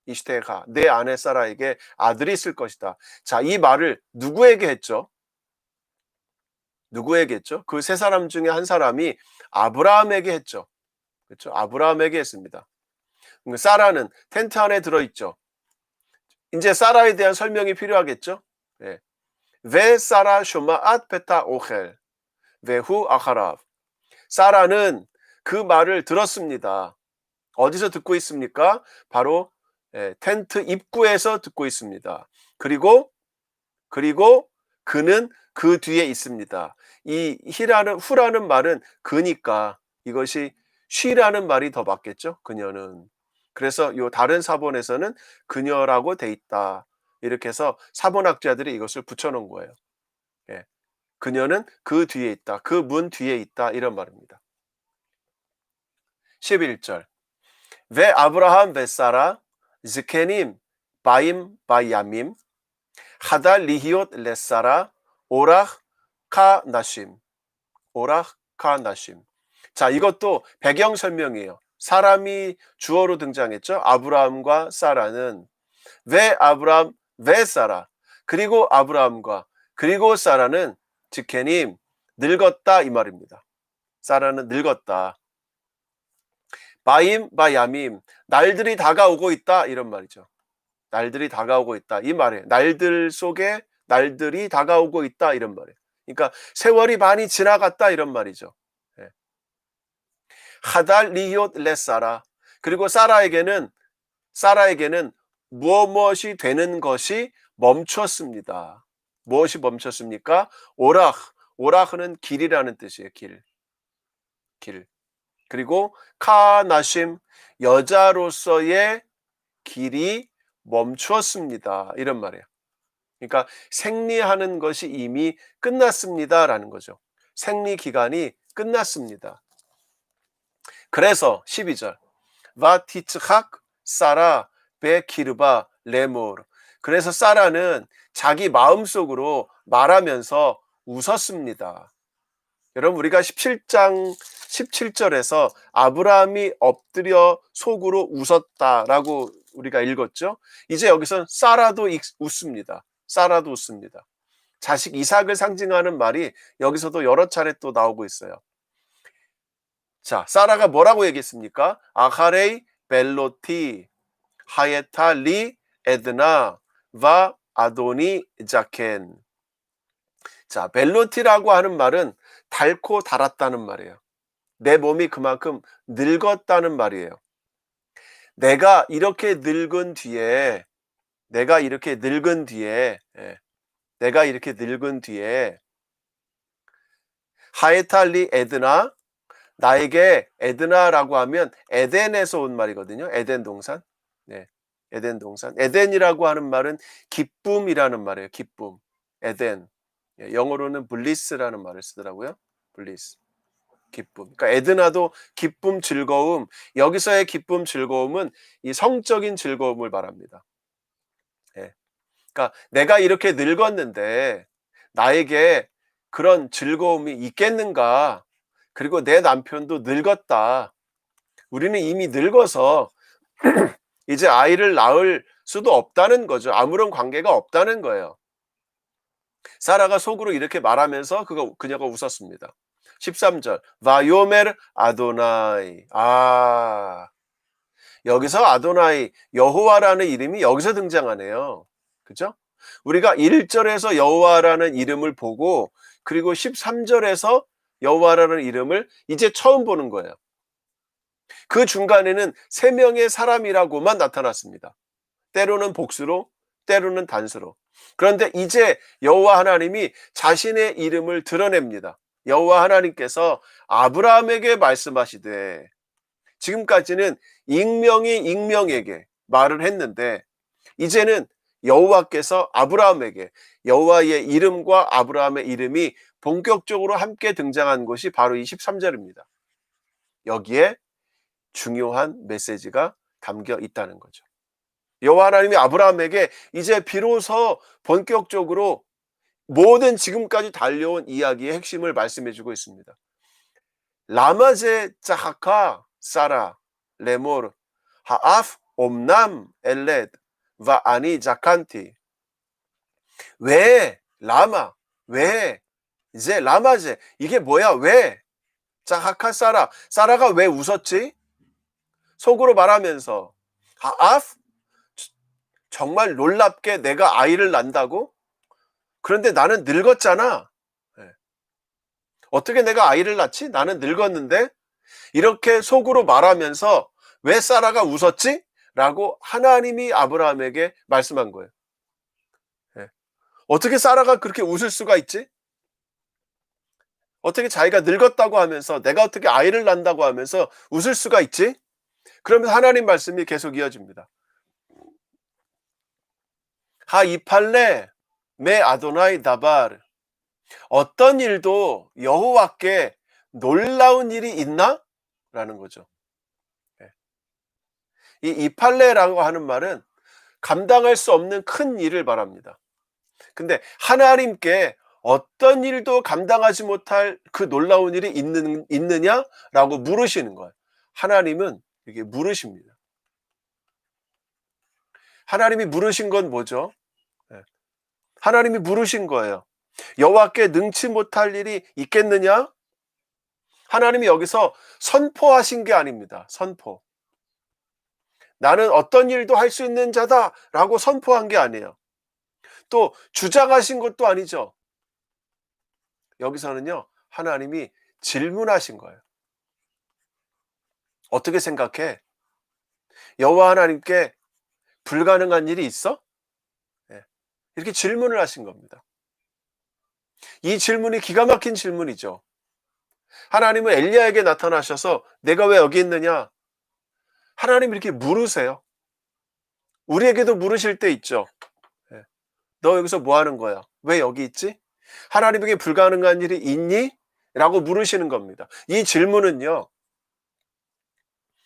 이슈테가, 내 아내 사라에게 아들이 있을 것이다. 자, 이 말을 누구에게 했죠? 누구에게 했죠? 그 세 사람 중에 한 사람이 아브라함에게 했죠. 그렇죠? 아브라함에게 했습니다. 사라는 텐트 안에 들어있죠. 이제 사라에 대한 설명이 필요하겠죠? 네. ve 사라 쇼마앗 베타 오헬 vehu 아하랍. 사라는 그 말을 들었습니다. 어디서 듣고 있습니까? 바로 텐트 입구에서 듣고 있습니다. 그리고 그는 그 뒤에 있습니다. 이 후라는 말은 그니까, 이것이 쉬라는 말이 더 맞겠죠? 그녀는. 그래서 요 다른 사본에서는 그녀라고 돼 있다. 이렇게 해서 사본학자들이 이것을 붙여놓은 거예요. 예. 그녀는 그 뒤에 있다. 그 문 뒤에 있다. 이런 말입니다. 11절. ve 아브라함 ve 사라 zkenim baim bayamim 하다 리히옷 레사라 오락 카 나심. 오락 카 나심. 자, 이것도 배경 설명이에요. 사람이 주어로 등장했죠. 아브라함과 사라는 왜 아브라함 왜 사라, 그리고 아브라함과 그리고 사라는 직케님 늙었다, 이 말입니다. 사라는 늙었다. 바임 바야밈, 날들이 다가오고 있다, 이런 말이죠. 날들이 다가오고 있다, 이 말이에요. 날들 속에 날들이 다가오고 있다, 이런 말이에요. 그러니까 세월이 많이 지나갔다, 이런 말이죠. 예. 하달 리히옷 레사라, 그리고 사라에게는 무엇이 되는 것이 멈췄습니다. 무엇이 멈췄습니까? 오라흐는 길이라는 뜻이에요. 길. 그리고 카나심, 여자로서의 길이 멈추었습니다, 이런 말이에요. 그러니까 생리하는 것이 이미 끝났습니다라는 거죠. 생리 기간이 끝났습니다. 그래서 12절 바티츠학 사라 베키르바 레모르, 그래서 사라는 자기 마음속으로 말하면서 웃었습니다. 여러분, 우리가 17장 17절에서 아브라함이 엎드려 속으로 웃었다라고 우리가 읽었죠. 이제 여기서 사라도 웃습니다. 사라도 웃습니다. 자식 이삭을 상징하는 말이 여기서도 여러 차례 또 나오고 있어요. 자, 사라가 뭐라고 얘기했습니까? 아하레이 벨로티 하예타 리 에드나 와 아도니 자켄. 자, 벨로티라고 하는 말은 닳고 닳았다는 말이에요. 내 몸이 그만큼 늙었다는 말이에요. 내가 이렇게 늙은 뒤에 하에탈리 에드나, 나에게 에드나라고 하면 에덴에서 온 말이거든요. 에덴 동산. 네. 에덴 동산. 에덴이라고 하는 말은 기쁨이라는 말이에요. 기쁨. 에덴. 영어로는 블리스라는 말을 쓰더라고요. 블리스. 기쁨. 그러니까 에드나도 기쁨, 즐거움. 여기서의 기쁨, 즐거움은 이 성적인 즐거움을 말합니다. 예. 그러니까 내가 이렇게 늙었는데 나에게 그런 즐거움이 있겠는가? 그리고 내 남편도 늙었다. 우리는 이미 늙어서 이제 아이를 낳을 수도 없다는 거죠. 아무런 관계가 없다는 거예요. 사라가 속으로 이렇게 말하면서 그녀가 웃었습니다. 13절 바요멜 아도나이. 여기서 아도나이, 여호와라는 이름이 여기서 등장하네요. 그죠? 우리가 1절에서 여호와라는 이름을 보고 그리고 13절에서 여호와라는 이름을 이제 처음 보는 거예요. 그 중간에는 3명의 사람이라고만 나타났습니다. 때로는 복수로, 때로는 단수로. 그런데 이제 여호와 하나님이 자신의 이름을 드러냅니다. 여호와 하나님께서 아브라함에게 말씀하시되, 지금까지는 익명에게 말을 했는데 이제는 여호와께서 아브라함에게, 여호와의 이름과 아브라함의 이름이 본격적으로 함께 등장한 것이 바로 이 13절입니다. 여기에 중요한 메시지가 담겨 있다는 거죠. 여호와 하나님이 아브라함에게 이제 비로소 본격적으로 모든 지금까지 달려온 이야기의 핵심을 말씀해 주고 있습니다. 라마제 짜하카 사라 레모르 하아프 옴남 엘레드 와 아니 자칸티. 왜 라마, 왜 이제 라마제, 이게 뭐야, 왜 짜하카 사라가 왜 웃었지? 속으로 말하면서, 하아프, 정말 놀랍게 내가 아이를 낳는다고? 그런데 나는 늙었잖아. 어떻게 내가 아이를 낳지? 나는 늙었는데? 이렇게 속으로 말하면서 왜 사라가 웃었지? 라고 하나님이 아브라함에게 말씀한 거예요. 어떻게 사라가 그렇게 웃을 수가 있지? 어떻게 자기가 늙었다고 하면서, 내가 어떻게 아이를 낳는다고 하면서 웃을 수가 있지? 그러면서 하나님 말씀이 계속 이어집니다. 하이팔레 메 아도나이 다발. 어떤 일도 여호와께 놀라운 일이 있나? 라는 거죠. 이 이팔레라고 하는 말은 감당할 수 없는 큰 일을 말합니다. 근데 하나님께 어떤 일도 감당하지 못할 그 놀라운 일이 있느냐라고 물으시는 거예요. 하나님은 이게 물으십니다. 하나님이 물으신 건 뭐죠? 하나님이 물으신 거예요. 여호와께 능치 못할 일이 있겠느냐? 하나님이 여기서 선포하신 게 아닙니다. 선포. 나는 어떤 일도 할 수 있는 자다라고 선포한 게 아니에요. 또 주장하신 것도 아니죠. 여기서는요, 하나님이 질문하신 거예요. 어떻게 생각해? 여호와 하나님께 불가능한 일이 있어? 이렇게 질문을 하신 겁니다. 이 질문이 기가 막힌 질문이죠. 하나님은 엘리야에게 나타나셔서 내가 왜 여기 있느냐? 하나님 이렇게 물으세요. 우리에게도 물으실 때 있죠. 너 여기서 뭐 하는 거야? 왜 여기 있지? 하나님에게 불가능한 일이 있니? 라고 물으시는 겁니다. 이 질문은요,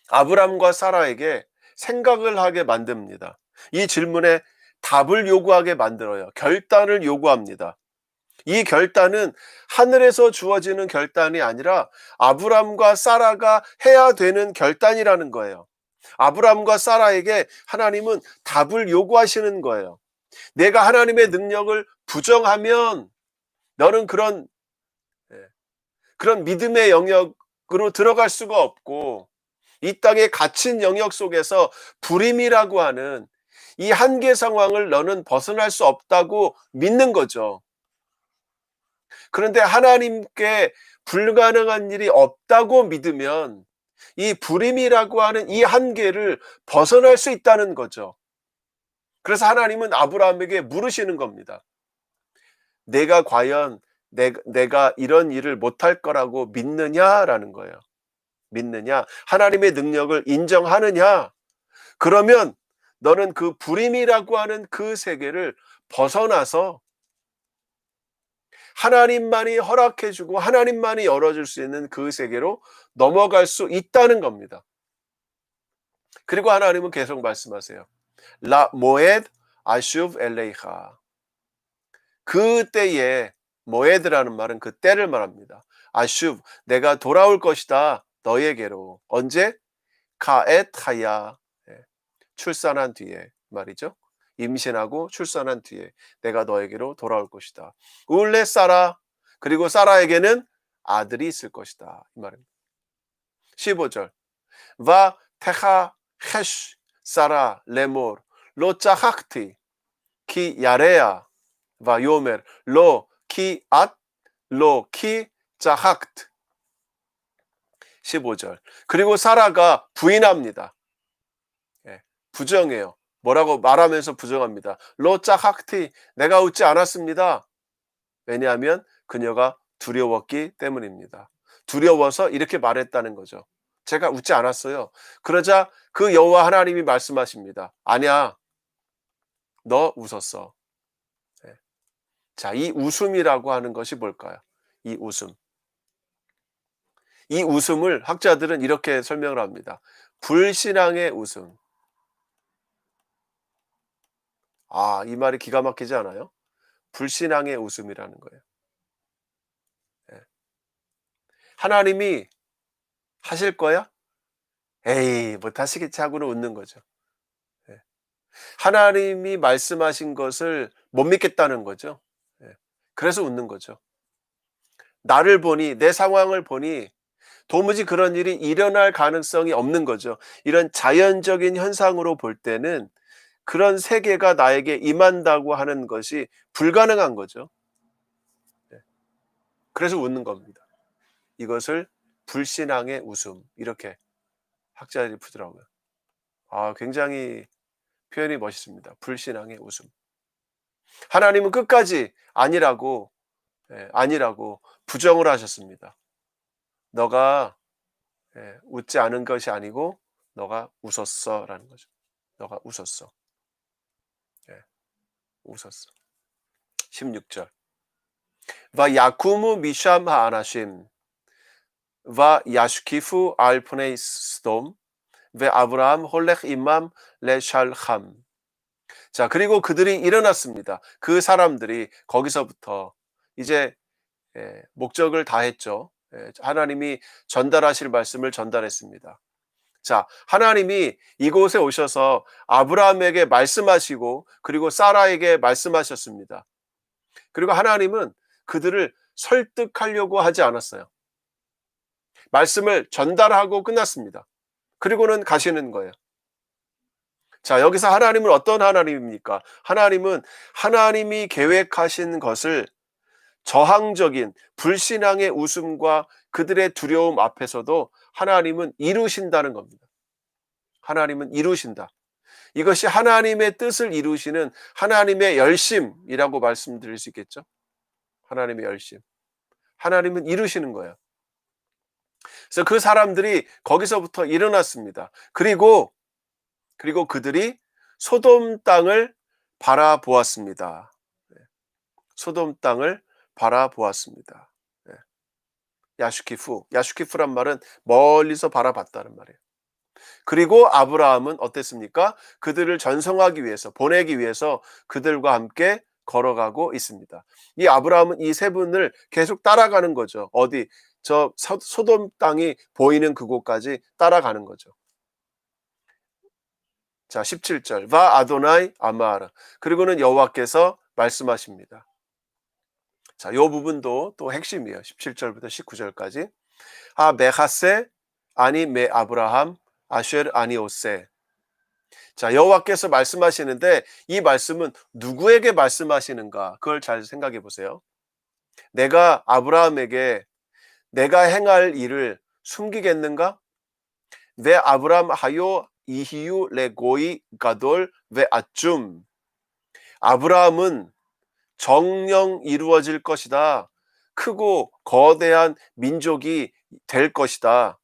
아브람과 사라에게 생각을 하게 만듭니다. 이 질문에 답을 요구하게 만들어요. 결단을 요구합니다. 이 결단은 하늘에서 주어지는 결단이 아니라 아브람과 사라가 해야 되는 결단이라는 거예요. 아브람과 사라에게 하나님은 답을 요구하시는 거예요. 내가 하나님의 능력을 부정하면 너는 그런 믿음의 영역으로 들어갈 수가 없고, 이 땅의 갇힌 영역 속에서 불임이라고 하는 이 한계 상황을 너는 벗어날 수 없다고 믿는 거죠. 그런데 하나님께 불가능한 일이 없다고 믿으면 이 불임이라고 하는 이 한계를 벗어날 수 있다는 거죠. 그래서 하나님은 아브라함에게 물으시는 겁니다. 내가 과연 내가 이런 일을 못할 거라고 믿느냐라는 거예요. 믿느냐? 하나님의 능력을 인정하느냐? 그러면 너는 그 불임이라고 하는 그 세계를 벗어나서 하나님만이 허락해주고 하나님만이 열어줄 수 있는 그 세계로 넘어갈 수 있다는 겁니다. 그리고 하나님은 계속 말씀하세요. 라 모에드 아슈브 엘레이하. 그때에, 모에드라는 말은 그 때를 말합니다. 아슈브, 내가 돌아올 것이다 너에게로. 언제? 카에타야, 출산한 뒤에 말이죠. 임신하고 출산한 뒤에 내가 너에게로 돌아올 것이다. 울레 사라, 그리고 사라에게는 아들이 있을 것이다, 이 말입니다. 15절 와 테하 헤쉬 사라 레모르 로 짜학티 키 야레야 와 요멜 로 키 앗 로 키 짜학트. 15절 그리고 사라가 부인합니다. 부정해요. 뭐라고 말하면서 부정합니다. 로 짝학티, 내가 웃지 않았습니다. 왜냐하면 그녀가 두려웠기 때문입니다. 두려워서 이렇게 말했다는 거죠. 제가 웃지 않았어요. 그러자 그 여호와 하나님이 말씀하십니다. 아니야, 너 웃었어. 네. 자, 이 웃음이라고 하는 것이 뭘까요? 이 웃음. 이 웃음을 학자들은 이렇게 설명을 합니다. 불신앙의 웃음. 아, 이 말이 기가 막히지 않아요? 불신앙의 웃음이라는 거예요. 예. 하나님이 하실 거야? 에이, 못하시겠지 하고는 웃는 거죠. 예. 하나님이 말씀하신 것을 못 믿겠다는 거죠. 예. 그래서 웃는 거죠. 나를 보니, 내 상황을 보니 도무지 그런 일이 일어날 가능성이 없는 거죠. 이런 자연적인 현상으로 볼 때는 그런 세계가 나에게 임한다고 하는 것이 불가능한 거죠. 예. 그래서 웃는 겁니다. 이것을 불신앙의 웃음, 이렇게 학자들이 부르더라고요. 아, 굉장히 표현이 멋있습니다. 불신앙의 웃음. 하나님은 끝까지 아니라고, 아니라고 부정을 하셨습니다. 너가 웃지 않은 것이 아니고 너가 웃었어라는 거죠. 너가 웃었어. 웃었어. 16절. 와 야쿠무 미샴 하아나심 와 야슈키프 알프네이 스돔 ve 아브라함 홀렉 임맘 레샬함. 자, 그리고 그들이 일어났습니다. 그 사람들이 거기서부터 이제 목적을 다했죠. 하나님이 전달하실 말씀을 전달했습니다. 자, 하나님이 이곳에 오셔서 아브라함에게 말씀하시고 그리고 사라에게 말씀하셨습니다. 그리고 하나님은 그들을 설득하려고 하지 않았어요. 말씀을 전달하고 끝났습니다. 그리고는 가시는 거예요. 자, 여기서 하나님은 어떤 하나님입니까? 하나님은 하나님이 계획하신 것을 저항적인 불신앙의 웃음과 그들의 두려움 앞에서도 하나님은 이루신다는 겁니다. 하나님은 이루신다. 이것이 하나님의 뜻을 이루시는 하나님의 열심이라고 말씀드릴 수 있겠죠? 하나님의 열심. 하나님은 이루시는 거예요. 그래서 그 사람들이 거기서부터 일어났습니다. 그리고 그들이 소돔 땅을 바라보았습니다. 소돔 땅을 바라보았습니다. 야슈키프란 말은 멀리서 바라봤다는 말이에요. 그리고 아브라함은 어땠습니까? 그들을 전송하기 위해서, 보내기 위해서 그들과 함께 걸어가고 있습니다. 이 아브라함은 이 세 분을 계속 따라가는 거죠. 어디? 저 소돔 땅이 보이는 그곳까지 따라가는 거죠. 자, 17절. 바 아도나이 아마르. 그리고는 여호와께서 말씀하십니다. 자, 이 부분도 또 핵심이에요. 17절부터 19절까지. 아 메하세 아니 메 아브라함 아쉘 아니오세. 자, 여호와께서 말씀하시는데 이 말씀은 누구에게 말씀하시는가? 그걸 잘 생각해 보세요. 내가 아브라함에게 내가 행할 일을 숨기겠는가? 왜 아브라함 하요 이히유 레고이 가돌 왜 아춤. 아브라함은 정령 이루어질 것이다. 크고 거대한 민족이 될 것이다.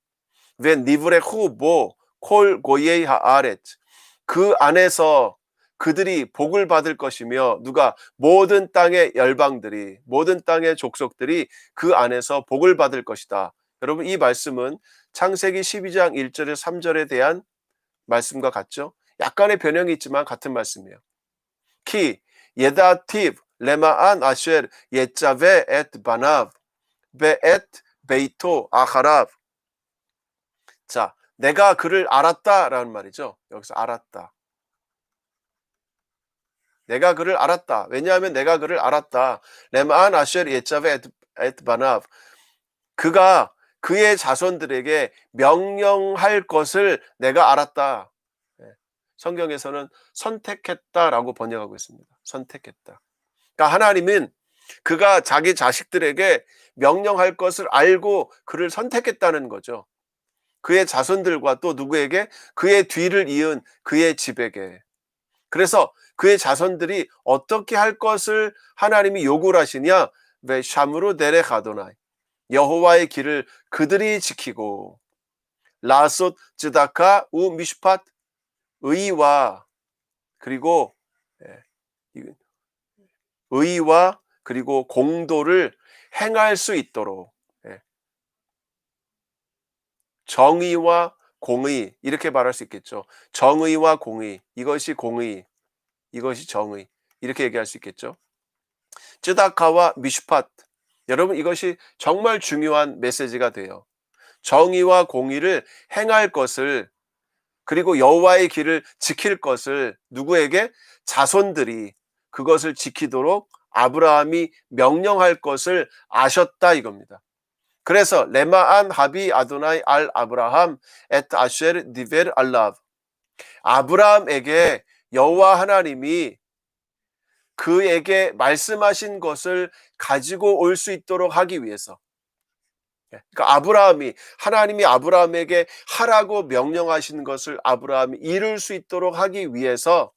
왜 니브레 후보 콜 고예이 하아렛. 그 안에서 그들이 복을 받을 것이며 누가 모든 땅의 열방들이 모든 땅의 족속들이 그 안에서 복을 받을 것이다. 여러분, 이 말씀은 창세기 12장 1절에 3절에 대한 말씀과 같죠? 약간의 변형이 있지만 같은 말씀이에요. 키 예다티브 레마안 아쉘 예자베 엣 바나브 베엣 베이토 아하랍. 자, 내가 그를 알았다라는 말이죠. 여기서 알았다. 내가 그를 알았다. 왜냐하면 내가 그를 알았다. 레마안 아쉘 예자베 엣 바나브. 그가 그의 자손들에게 명령할 것을 내가 알았다. 성경에서는 선택했다라고 번역하고 있습니다. 선택했다. 그러니까 하나님은 그가 자기 자식들에게 명령할 것을 알고 그를 선택했다는 거죠. 그의 자손들과 또 누구에게? 그의 뒤를 이은 그의 집에게. 그래서 그의 자손들이 어떻게 할 것을 하나님이 요구를 하시냐? 왜 샴으로 데레가도나이, 여호와의 길을 그들이 지키고, 라솥 즈다카 우 미슈팟, 의와 그리고 의와 그리고 공도를 행할 수 있도록, 정의와 공의, 이렇게 말할 수 있겠죠. 정의와 공의, 이것이 공의, 이것이 정의, 이렇게 얘기할 수 있겠죠. 쯔다카와 미슈팟, 여러분 이것이 정말 중요한 메시지가 돼요. 정의와 공의를 행할 것을, 그리고 여호와의 길을 지킬 것을 누구에게? 자손들이 그것을 지키도록 아브라함이 명령할 것을 아셨다 이겁니다. 그래서 레마안 하비 아도나이 알 아브라함 엣 아쉐르 디베르 알라브, 아브라함에게 여호와 하나님이 그에게 말씀하신 것을 가지고 올 수 있도록 하기 위해서, 그러니까 하나님이 아브라함에게 하라고 명령하신 것을 아브라함이 이룰 수 있도록 하기 위해서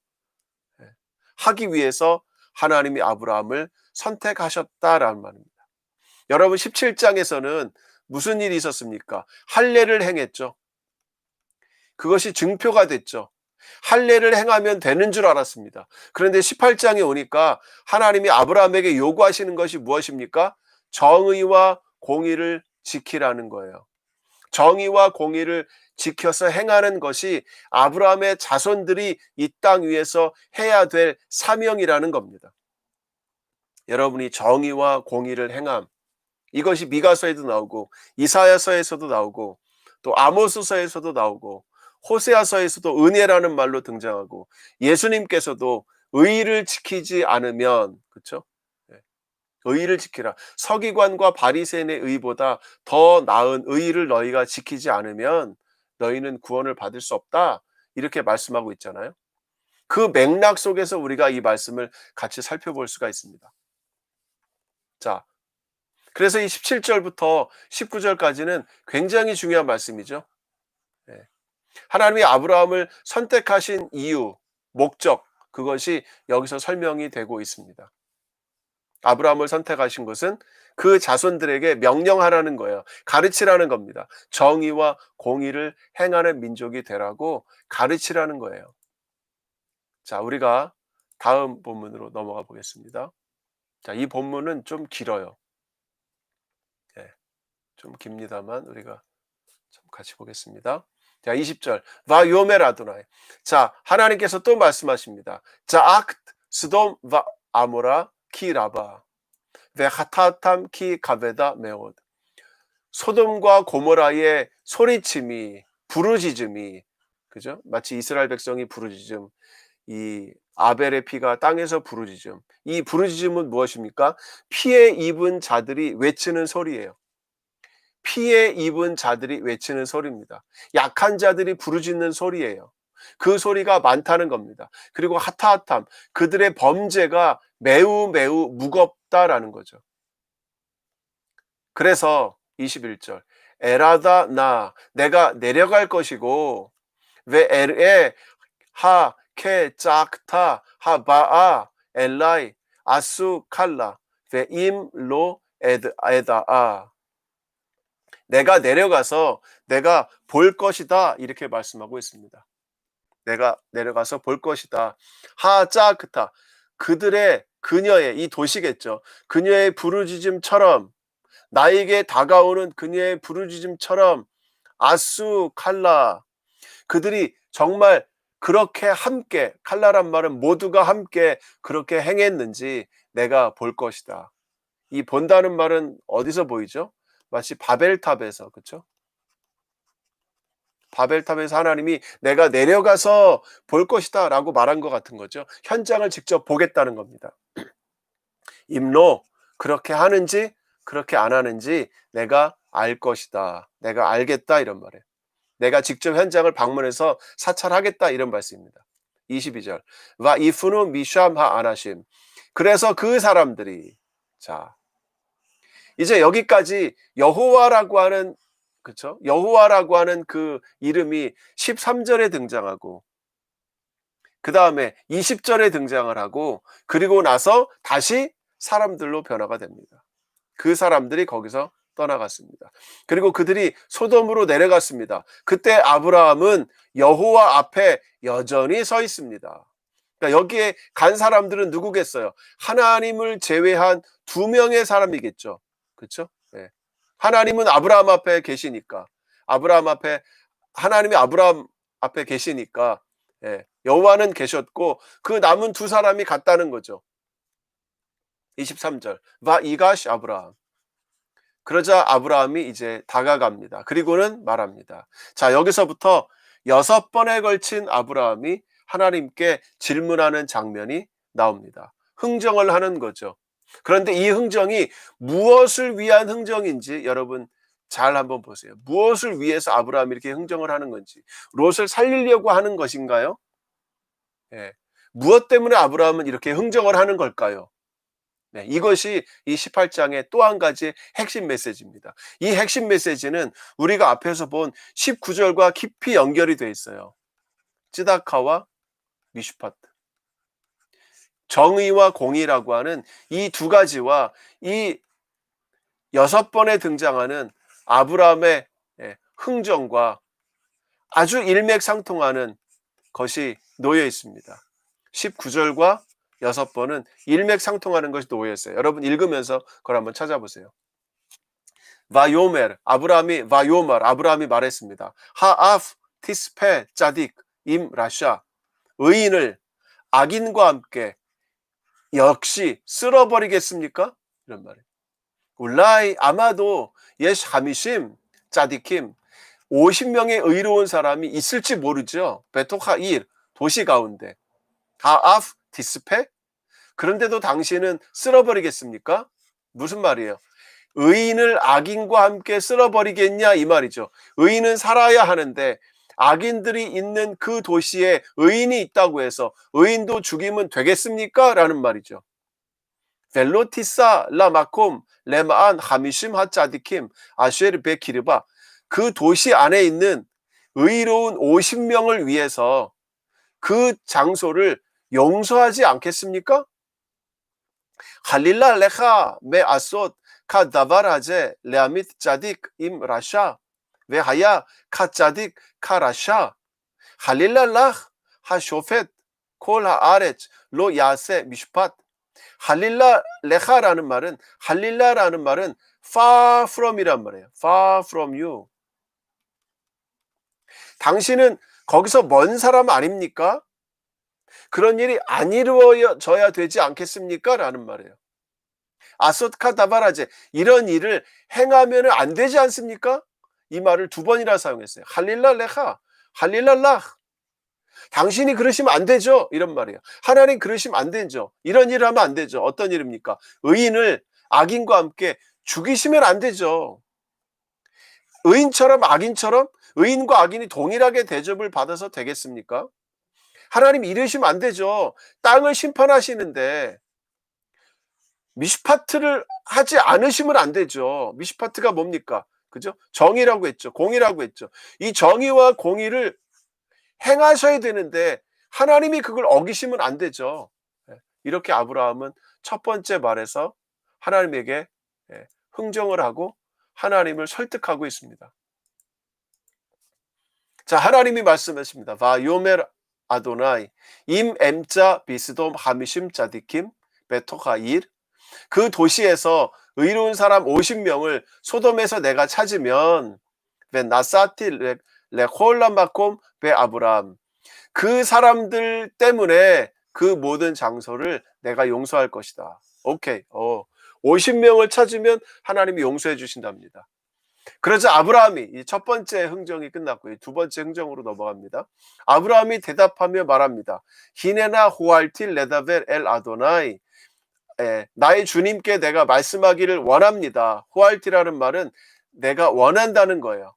하나님이 아브라함을 선택하셨다라는 말입니다. 여러분 17장에서는 무슨 일이 있었습니까? 할례를 행했죠. 그것이 증표가 됐죠. 할례를 행하면 되는 줄 알았습니다. 그런데 18장에 오니까 하나님이 아브라함에게 요구하시는 것이 무엇입니까? 정의와 공의를 지키라는 거예요. 정의와 공의를 지켜서 행하는 것이 아브라함의 자손들이 이 땅 위에서 해야 될 사명이라는 겁니다. 여러분이 정의와 공의를 행함, 이것이 미가서에도 나오고 이사야서에서도 나오고 또 아모스서에서도 나오고 호세아서에서도 은혜라는 말로 등장하고, 예수님께서도 의를 지키지 않으면, 그렇죠? 의를 지키라. 서기관과 바리새인의 의보다 더 나은 의를 너희가 지키지 않으면 너희는 구원을 받을 수 없다. 이렇게 말씀하고 있잖아요. 그 맥락 속에서 우리가 이 말씀을 같이 살펴볼 수가 있습니다. 자, 그래서 이 17절부터 19절까지는 굉장히 중요한 말씀이죠. 하나님이 아브라함을 선택하신 이유, 목적, 그것이 여기서 설명이 되고 있습니다. 아브라함을 선택하신 것은 그 자손들에게 명령하라는 거예요. 가르치라는 겁니다. 정의와 공의를 행하는 민족이 되라고 가르치라는 거예요. 자, 우리가 다음 본문으로 넘어가 보겠습니다. 자, 이 본문은 좀 길어요. 좀 깁니다만 우리가 좀 같이 보겠습니다. 자, 20절. 바 요멜 아도나이. 자, 하나님께서 또 말씀하십니다. 자, 아크트 스돔 바 아모라 키 라바 베 하타탐 키 가베다 메오드. 소돔과 고모라의 소리침이, 부르짖음이, 그죠? 마치 이스라엘 백성이 부르짖음, 이 아벨의 피가 땅에서 부르짖음. 이 부르짖음은 무엇입니까? 피해 입은 자들이 외치는 소리예요. 피해 입은 자들이 외치는 소리입니다. 약한 자들이 부르짖는 소리예요. 그 소리가 많다는 겁니다. 그리고 하타하탐, 그들의 범죄가 매우 매우 무겁다라는 거죠. 그래서 21절, 에라다 나, 내가 내려갈 것이고, 왜 에르에 하 케 짝타 하바아 엘라이 아수 칼라 왜 임로 에다아, 내가 내려가서 내가 볼 것이다, 이렇게 말씀하고 있습니다. 내가 내려가서 볼 것이다. 하짜크타, 그들의, 그녀의, 이 도시겠죠. 그녀의 부르짖음처럼, 나에게 다가오는 그녀의 부르짖음처럼, 아수 칼라, 그들이 정말 그렇게 함께, 칼라란 말은 모두가 함께 그렇게 행했는지 내가 볼 것이다. 이 본다는 말은 어디서 보이죠? 마치 바벨탑에서, 그렇죠? 바벨탑에서 하나님이 내가 내려가서 볼 것이다 라고 말한 것 같은 거죠. 현장을 직접 보겠다는 겁니다. 임로, 그렇게 하는지 그렇게 안 하는지 내가 알 것이다, 내가 알겠다, 이런 말이에요. 내가 직접 현장을 방문해서 사찰하겠다, 이런 말씀입니다. 22절. 와 이프누 미샴하 아나심. 그래서 그 사람들이, 자, 이제 여기까지 여호와라고 하는, 그렇죠? 여호와라고 하는 그 이름이 13절에 등장하고, 그다음에 20절에 등장을 하고 그리고 나서 다시 사람들로 변화가 됩니다. 그 사람들이 거기서 떠나갔습니다. 그리고 그들이 소돔으로 내려갔습니다. 그때 아브라함은 여호와 앞에 여전히 서 있습니다. 그러니까 여기에 간 사람들은 누구겠어요? 하나님을 제외한 두 명의 사람이겠죠. 그렇죠? 네. 하나님은 아브라함 앞에 계시니까 아브라함 앞에 하나님이 아브라함 앞에 계시니까 예, 여호와는 계셨고 그 남은 두 사람이 갔다는 거죠. 23절 바 이가시 아브라함. 그러자 아브라함이 이제 다가갑니다. 그리고는 말합니다. 자, 여기서부터 6번에 걸친 아브라함이 하나님께 질문하는 장면이 나옵니다. 흥정을 하는 거죠. 그런데 이 흥정이 무엇을 위한 흥정인지 여러분 잘 한번 보세요. 무엇을 위해서 아브라함이 이렇게 흥정을 하는 건지. 롯을 살리려고 하는 것인가요? 예. 무엇 때문에 아브라함은 이렇게 흥정을 하는 걸까요? 네, 이것이 이 18장의 또 한 가지 핵심 메시지입니다. 이 핵심 메시지는 우리가 앞에서 본 19절과 깊이 연결이 되어 있어요. 쯔다카와 미슈파트. 정의와 공의라고 하는 이 두 가지와 이 6번에 등장하는 아브라함의 흥정과 아주 일맥상통하는 것이 놓여 있습니다. 19절과 6번은 일맥상통하는 것이 놓여 있어요. 여러분 읽으면서 그걸 한번 찾아보세요. 바요멜 아브라함이 말했습니다. 하아프 티스페 짜딕 임 라샤 의인을 악인과 함께 역시 쓸어버리겠습니까? 이런 말이에요. 울라이 아마도 예시 하미심 짜디킴 50명의 의로운 사람이 있을지 모르죠. 베토카 일 도시 가운데 하아프 티스페 그런데도 당신은 쓸어버리겠습니까? 무슨 말이에요? 의인을 악인과 함께 쓸어버리겠냐 이 말이죠. 의인은 살아야 하는데 악인들이 있는 그 도시에 의인이 있다고 해서 의인도 죽이면 되겠습니까? 라는 말이죠. 벨로티사 라마콤 레마안 하미심 하짜디킴 아쉐르 베키르바 그 도시 안에 있는 의로운 50명을 위해서 그 장소를 용서하지 않겠습니까? 할릴라 레카 메 아솥 카 다바라제 레아밋 짜딕 임 라샤 왜하야 카 짜딕 카 라샤 할릴라 라 하쇼펫 콜 하아레츠 로 야세 미슈팟 할릴라 레카라는 말은 할릴라라는 말은 far from이란 말이에요. far from you. 당신은 거기서 먼 사람 아닙니까? 그런 일이 안 이루어져야 되지 않겠습니까? 라는 말이에요. 아소트카 다바라제 이런 일을 행하면 안 되지 않습니까? 이 말을 2번이나 사용했어요. 할릴라 레카 할릴라 라 당신이 그러시면 안 되죠. 이런 말이에요. 하나님 그러시면 안 되죠. 이런 일을 하면 안 되죠. 어떤 일입니까? 의인을 악인과 함께 죽이시면 안 되죠. 의인처럼 악인처럼 의인과 악인이 동일하게 대접을 받아서 되겠습니까? 하나님 이러시면 안 되죠. 땅을 심판하시는데 미슈파트를 하지 않으시면 안 되죠. 미슈파트가 뭡니까? 그죠? 정의라고 했죠. 공의라고 했죠. 이 정의와 공의를 행하셔야 되는데 하나님이 그걸 어기시면 안 되죠. 이렇게 아브라함은 첫 번째 말에서 하나님에게 흥정을 하고 하나님을 설득하고 있습니다. 자, 하나님이 말씀하십니다. 바요멜 아도나이 임 엠자 비스돔 하미심 짜디킴 베토가일 그 도시에서 의로운 사람 50명을 소돔에서 내가 찾으면 나사티 레콜라마콤 베 아브람 그 사람들 때문에 그 모든 장소를 내가 용서할 것이다. 오케이. 50명을 찾으면 하나님이 용서해 주신답니다. 그러자 아브라함이 이 첫 번째 흥정이 끝났고요. 두 번째 흥정으로 넘어갑니다. 아브라함이 대답하며 말합니다. 히네나 호알틸 레다벨 엘 아도나이 나의 주님께 내가 말씀하기를 원합니다. 호알티라는 말은 내가 원한다는 거예요.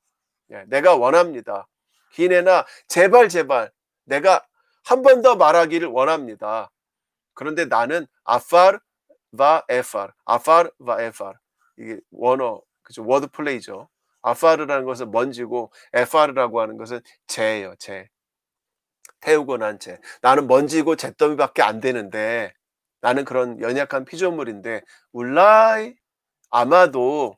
내가 원합니다. 히네나 제발 내가 한 번 더 말하기를 원합니다. 그런데 나는 아파르 바 에파르 이게 원어 그죠 워드 플레이죠. 아파르라는 것은 먼지고 에파르라고 하는 것은 재예요. 재. 태우고 난 채. 나는 먼지고 잿더미밖에 안 되는데, 나는 그런 연약한 피조물인데, 울라이 아마도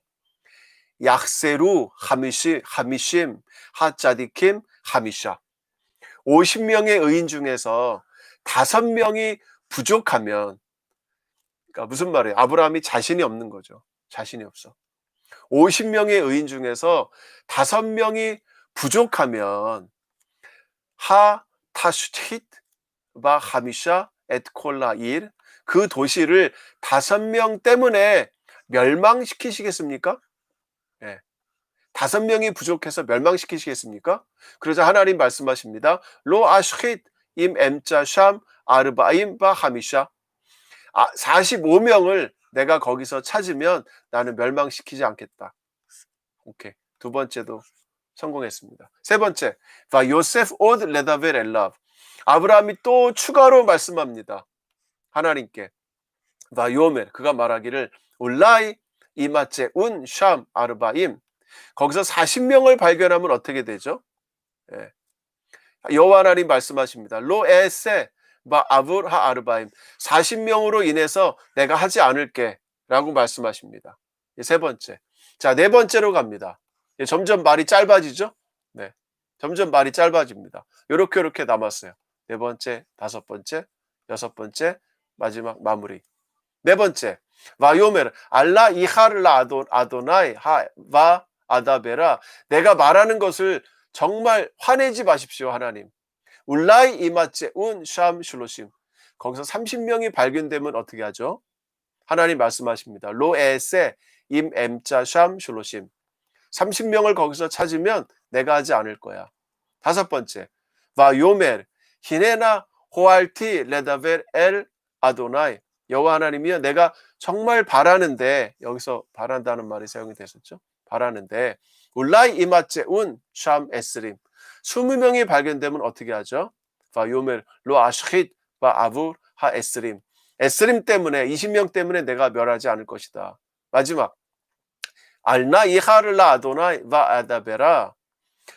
약세루 하미심 하짜디킴 하미샤, 50명의 의인 중에서 5명이 부족하면, 그러니까 무슨 말이에요? 아브라함이 자신이 없는 거죠. 자신이 없어. 50명의 의인 중에서 5명이 부족하면 하 타슈텟 바 하미샤 에트콜라 일, 그 도시를 5명 때문에 멸망시키시겠습니까? 예. 5명이 부족해서 멸망시키시겠습니까? 그러자 하나님 말씀하십니다. 로 아슈텟 임 엠자 샴 아르바임 바 하미샤, 45명을 내가 거기서 찾으면 나는 멸망시키지 않겠다. 오케이. 두 번째도 성공했습니다. 세 번째, 바 요세프 오드 레다벨 엘랍, 아브라함이 또 추가로 말씀합니다. 하나님께 바 요멜, 그가 말하기를 울라이 이마체 운 샴 아르바임, 거기서 40명을 발견하면 어떻게 되죠? 예. 여호와 하나님 말씀하십니다. 로 에세 바 아불 하 아르바임, 40명으로 인해서 내가 하지 않을게 라고 말씀하십니다. 세 번째. 자, 네 번째로 갑니다. 점점 말이 짧아지죠? 네. 점점 말이 짧아집니다. 요렇게 남았어요. 네 번째, 다섯 번째, 여섯 번째, 마지막 마무리. 네 번째, 와요멜 알라 이하르라 아도나이 하와 아다베라, 내가 말하는 것을 정말 화내지 마십시오 하나님. 울라이 이마체 운 샴 슐로심, 거기서 30명이 발견되면 어떻게 하죠? 하나님 말씀하십니다. 로에세 임 엠자 샴 슐로심, 30명을 거기서 찾으면 내가 하지 않을 거야. 다섯 번째, 와요멜 히네나 호알티 레다벨 엘 아도나이, 여호와 하나님이여 내가 정말 바라는데, 여기서 바란다는 말이 사용이 됐었죠. 바라는데 울라이 이마체 운 샴 에스림, 20명이 발견되면 어떻게 하죠? 바요멜 로 아슈텟 바 아부 하 에스림, 에스림 때문에 20명 때문에 내가 멸하지 않을 것이다. 마지막, 알나 이하르라 아도나이 바 아다베라,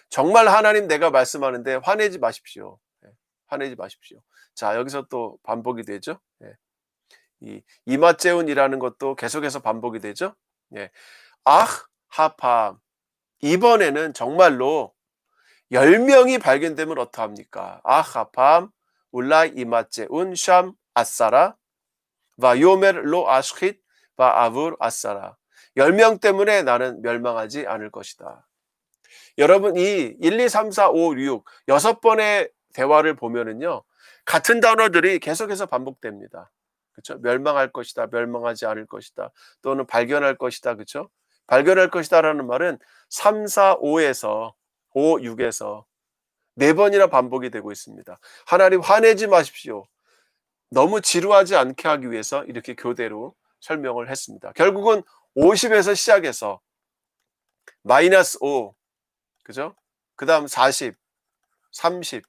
정말 하나님 내가 말씀하는데 화내지 마십시오. 화내지 마십시오. 자, 여기서 또 반복이 되죠. 이 이마째운이라는 것도 계속해서 반복이 되죠. 하팜, 이번에는 정말로 10명이 발견되면 어떠합니까? 하팜 울라이 이마째운 샴 아사라 바 요멜 로 아슈텟 바 아불 아사라, 10명 때문에 나는 멸망하지 않을 것이다. 여러분, 이 1, 2, 3, 4, 5, 6 6번의 대화를 보면은요, 같은 단어들이 계속해서 반복됩니다. 그렇죠? 멸망할 것이다, 멸망하지 않을 것이다, 또는 발견할 것이다. 그렇죠? 발견할 것이다라는 말은 3, 4, 5에서 5, 6에서 4번이나 반복이 되고 있습니다. 하나님 화내지 마십시오. 너무 지루하지 않게 하기 위해서 이렇게 교대로 설명을 했습니다. 결국은 50에서 시작해서 마이너스 5, 그죠? 그 다음 40, 30,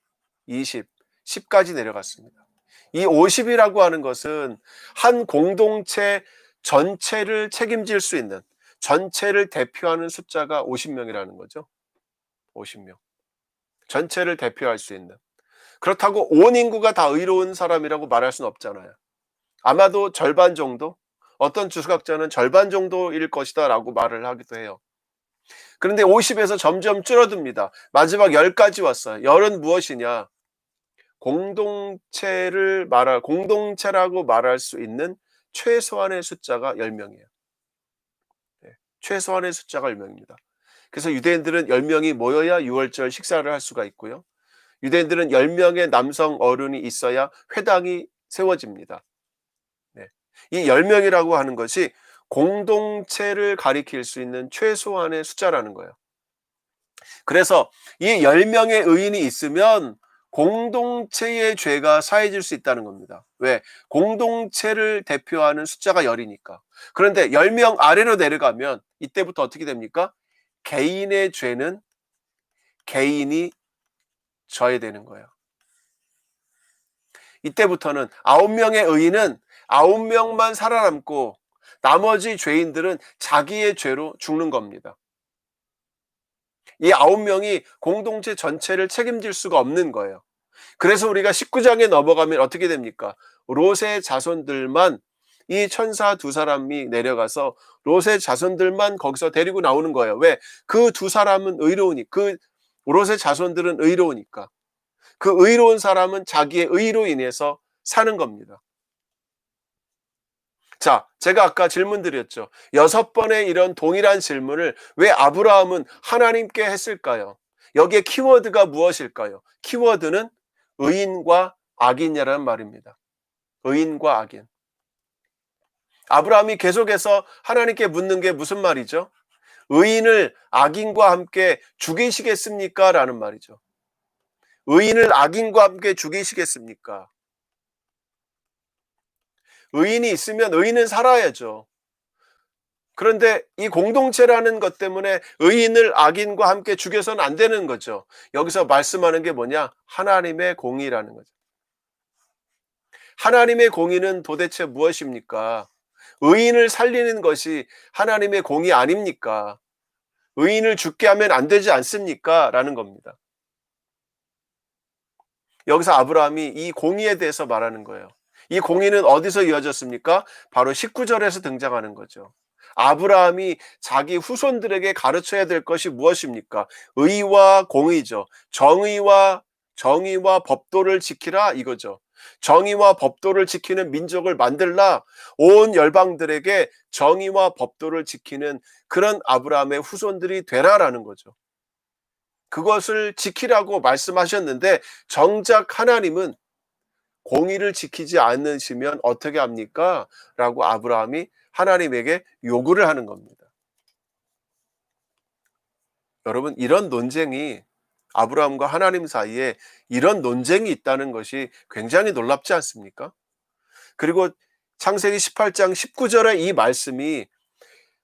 20, 10까지 내려갔습니다. 이 50이라고 하는 것은 한 공동체 전체를 책임질 수 있는, 전체를 대표하는 숫자가 50명이라는 거죠. 50명. 전체를 대표할 수 있는. 그렇다고 온 인구가 다 의로운 사람이라고 말할 수는 없잖아요. 아마도 절반 정도? 어떤 주석학자는 절반 정도일 것이다 라고 말을 하기도 해요. 그런데 50에서 점점 줄어듭니다. 마지막 10까지 왔어요. 10은 무엇이냐? 공동체라고 말할 수 있는 최소한의 숫자가 10명이에요. 최소한의 숫자가 10명입니다. 그래서 유대인들은 10명이 모여야 유월절 식사를 할 수가 있고요. 유대인들은 10명의 남성 어른이 있어야 회당이 세워집니다. 이 10명이라고 하는 것이 공동체를 가리킬 수 있는 최소한의 숫자라는 거예요. 그래서 이 10명의 의인이 있으면 공동체의 죄가 사해질 수 있다는 겁니다. 왜? 공동체를 대표하는 숫자가 10이니까. 그런데 10명 아래로 내려가면 이때부터 어떻게 됩니까? 개인의 죄는 개인이 져야 되는 거예요. 이때부터는 9명의 의인은 9명만 살아남고 나머지 죄인들은 자기의 죄로 죽는 겁니다. 이 9명이 공동체 전체를 책임질 수가 없는 거예요. 그래서 우리가 19장에 넘어가면 어떻게 됩니까? 롯의 자손들만, 이 천사 두 사람이 내려가서 롯의 자손들만 거기서 데리고 나오는 거예요. 왜? 그 두 사람은 그 롯의 자손들은 의로우니까. 그 의로운 사람은 자기의 의로 인해서 사는 겁니다. 자, 제가 아까 질문 드렸죠. 6번의 이런 동일한 질문을 왜 아브라함은 하나님께 했을까요? 여기에 키워드가 무엇일까요? 키워드는 의인과 악인이라는 말입니다. 의인과 악인. 아브라함이 계속해서 하나님께 묻는 게 무슨 말이죠? 의인을 악인과 함께 죽이시겠습니까? 라는 말이죠. 의인을 악인과 함께 죽이시겠습니까? 의인이 있으면 의인은 살아야죠. 그런데 이 공동체라는 것 때문에 의인을 악인과 함께 죽여서는 안 되는 거죠. 여기서 말씀하는 게 뭐냐? 하나님의 공의라는 거죠. 하나님의 공의는 도대체 무엇입니까? 의인을 살리는 것이 하나님의 공의 아닙니까? 의인을 죽게 하면 안 되지 않습니까? 라는 겁니다. 여기서 아브라함이 이 공의에 대해서 말하는 거예요. 이 공의는 어디서 이어졌습니까? 바로 19절에서 등장하는 거죠. 아브라함이 자기 후손들에게 가르쳐야 될 것이 무엇입니까? 의와 공의죠. 정의와 법도를 지키라 이거죠. 정의와 법도를 지키는 민족을 만들라, 온 열방들에게 정의와 법도를 지키는 그런 아브라함의 후손들이 되라라는 거죠. 그것을 지키라고 말씀하셨는데 정작 하나님은 공의를 지키지 않으시면 어떻게 합니까? 라고 아브라함이 하나님에게 요구를 하는 겁니다. 여러분, 이런 논쟁이, 아브라함과 하나님 사이에 이런 논쟁이 있다는 것이 굉장히 놀랍지 않습니까? 그리고 창세기 18장 19절의 이 말씀이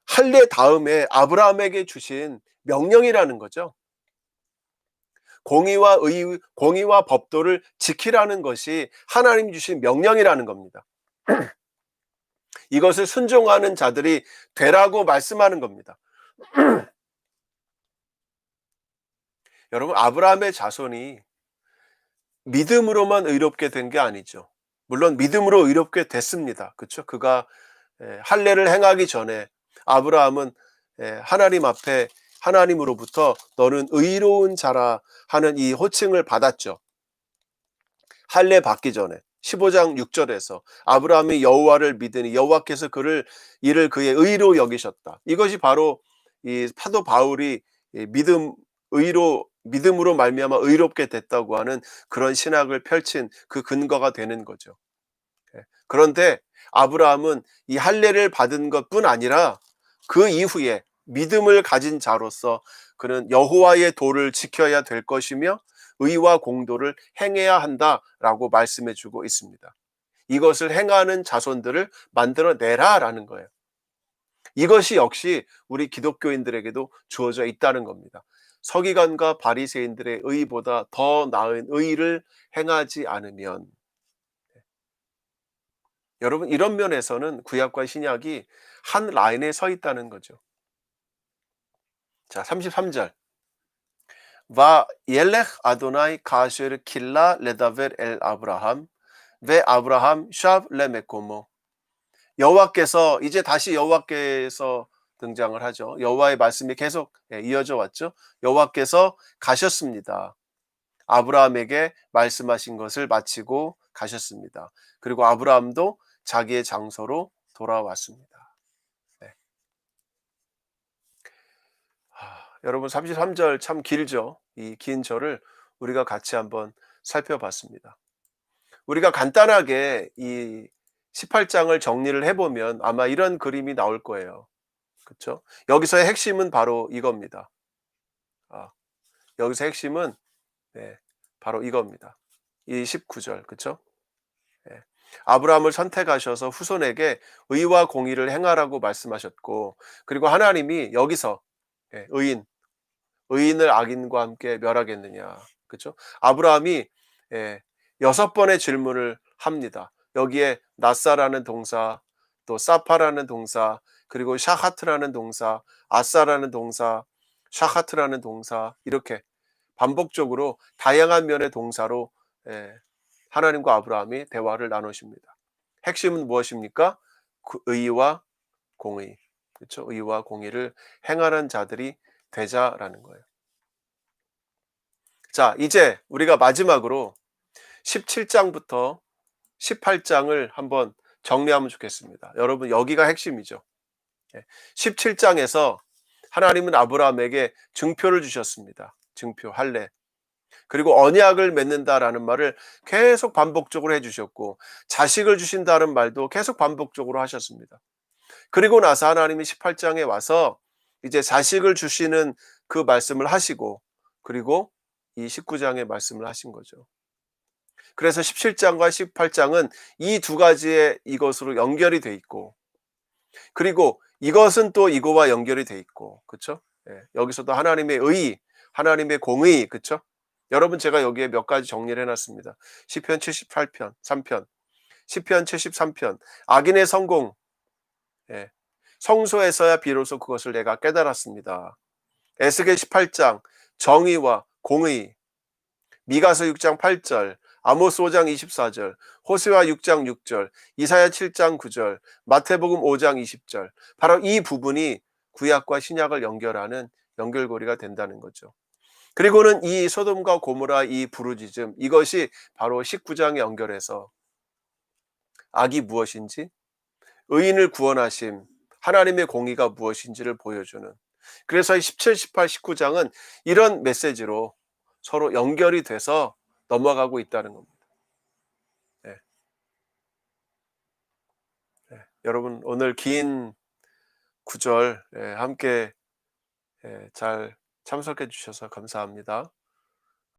할례 다음에 아브라함에게 주신 명령이라는 거죠. 공의와 법도를 지키라는 것이 하나님 주신 명령이라는 겁니다. 이것을 순종하는 자들이 되라고 말씀하는 겁니다. 여러분, 아브라함의 자손이 믿음으로만 의롭게 된 게 아니죠. 물론 믿음으로 의롭게 됐습니다. 그렇죠? 그가 할례를 행하기 전에 아브라함은 하나님 앞에 하나님으로부터 너는 의로운 자라 하는 이 호칭을 받았죠. 할례 받기 전에 15장 6절에서 아브라함이 여호와를 믿으니 여호와께서 이를 그의 의로 여기셨다. 이것이 바로 이 사도 바울이 믿음으로 말미암아 의롭게 됐다고 하는 그런 신학을 펼친 그 근거가 되는 거죠. 그런데 아브라함은 이 할례를 받은 것뿐 아니라 그 이후에 믿음을 가진 자로서 그는 여호와의 도를 지켜야 될 것이며 의와 공도를 행해야 한다라고 말씀해 주고 있습니다. 이것을 행하는 자손들을 만들어내라라는 거예요. 이것이 역시 우리 기독교인들에게도 주어져 있다는 겁니다. 서기관과 바리새인들의 의보다 더 나은 의를 행하지 않으면, 여러분, 이런 면에서는 구약과 신약이 한 라인에 서 있다는 거죠. 자, 33절. 와 옐렉 아도나이 가쉐르 킬라 레다벨 엘 아브라함 베 아브라함 샵 레메코모. 여호와께서, 이제 다시 여호와께서 등장을 하죠. 여호와의 말씀이 계속 이어져 왔죠. 여호와께서 가셨습니다. 아브라함에게 말씀하신 것을 마치고 가셨습니다. 그리고 아브라함도 자기의 장소로 돌아왔습니다. 네. 여러분, 33절 참 길죠. 이 긴 절을 우리가 같이 한번 살펴봤습니다. 우리가 간단하게 이 18장을 정리를 해보면 아마 이런 그림이 나올 거예요. 그렇죠? 여기서의 핵심은 바로 이겁니다. 여기서 핵심은 바로 이겁니다. 이 19절, 그렇죠? 아브라함을 선택하셔서 후손에게 의와 공의를 행하라고 말씀하셨고, 그리고 하나님이 여기서 의인을 악인과 함께 멸하겠느냐, 그렇죠? 아브라함이 6번의 질문을 합니다. 여기에 나사라는 동사, 또 사파라는 동사, 그리고 샤하트라는 동사, 아사라는 동사, 샤하트라는 동사, 이렇게 반복적으로 다양한 면의 동사로 예, 하나님과 아브라함이 대화를 나누십니다. 핵심은 무엇입니까? 그 의와 공의. 그렇죠? 의와 공의를 행하는 자들이 되자라는 거예요. 자, 이제 우리가 마지막으로 17장부터 18장을 한번 정리하면 좋겠습니다. 여러분, 여기가 핵심이죠. 17장에서 하나님은 아브라함에게 증표를 주셨습니다. 증표, 할례. 그리고 언약을 맺는다라는 말을 계속 반복적으로 해주셨고, 자식을 주신다는 말도 계속 반복적으로 하셨습니다. 그리고 나서 하나님이 18장에 와서 이제 자식을 주시는 그 말씀을 하시고, 그리고 이 19장의 말씀을 하신 거죠. 그래서 17장과 18장은 이 두 가지의 이것으로 연결이 돼 있고, 그리고 이것은 또 이거와 연결이 돼 있고, 그렇죠? 예, 여기서도 하나님의 의, 하나님의 공의, 그렇죠? 여러분, 제가 여기에 몇 가지 정리를 해놨습니다. 시편 78편 3편, 시편 73편 악인의 성공, 예, 성소에서야 비로소 그것을 내가 깨달았습니다. 에스겔 18장 정의와 공의, 미가서 6장 8절, 아모스 5장 24절, 호세아 6장 6절, 이사야 7장 9절, 마태복음 5장 20절. 바로 이 부분이 구약과 신약을 연결하는 연결고리가 된다는 거죠. 그리고는 이 소돔과 고모라 이 부르짖음, 이것이 바로 19장에 연결해서 악이 무엇인지, 의인을 구원하심, 하나님의 공의가 무엇인지를 보여주는, 그래서 17, 18, 19장은 이런 메시지로 서로 연결이 돼서 넘어가고 있다는 겁니다. 네. 네. 여러분, 오늘 긴 구절 함께 잘 참석해 주셔서 감사합니다.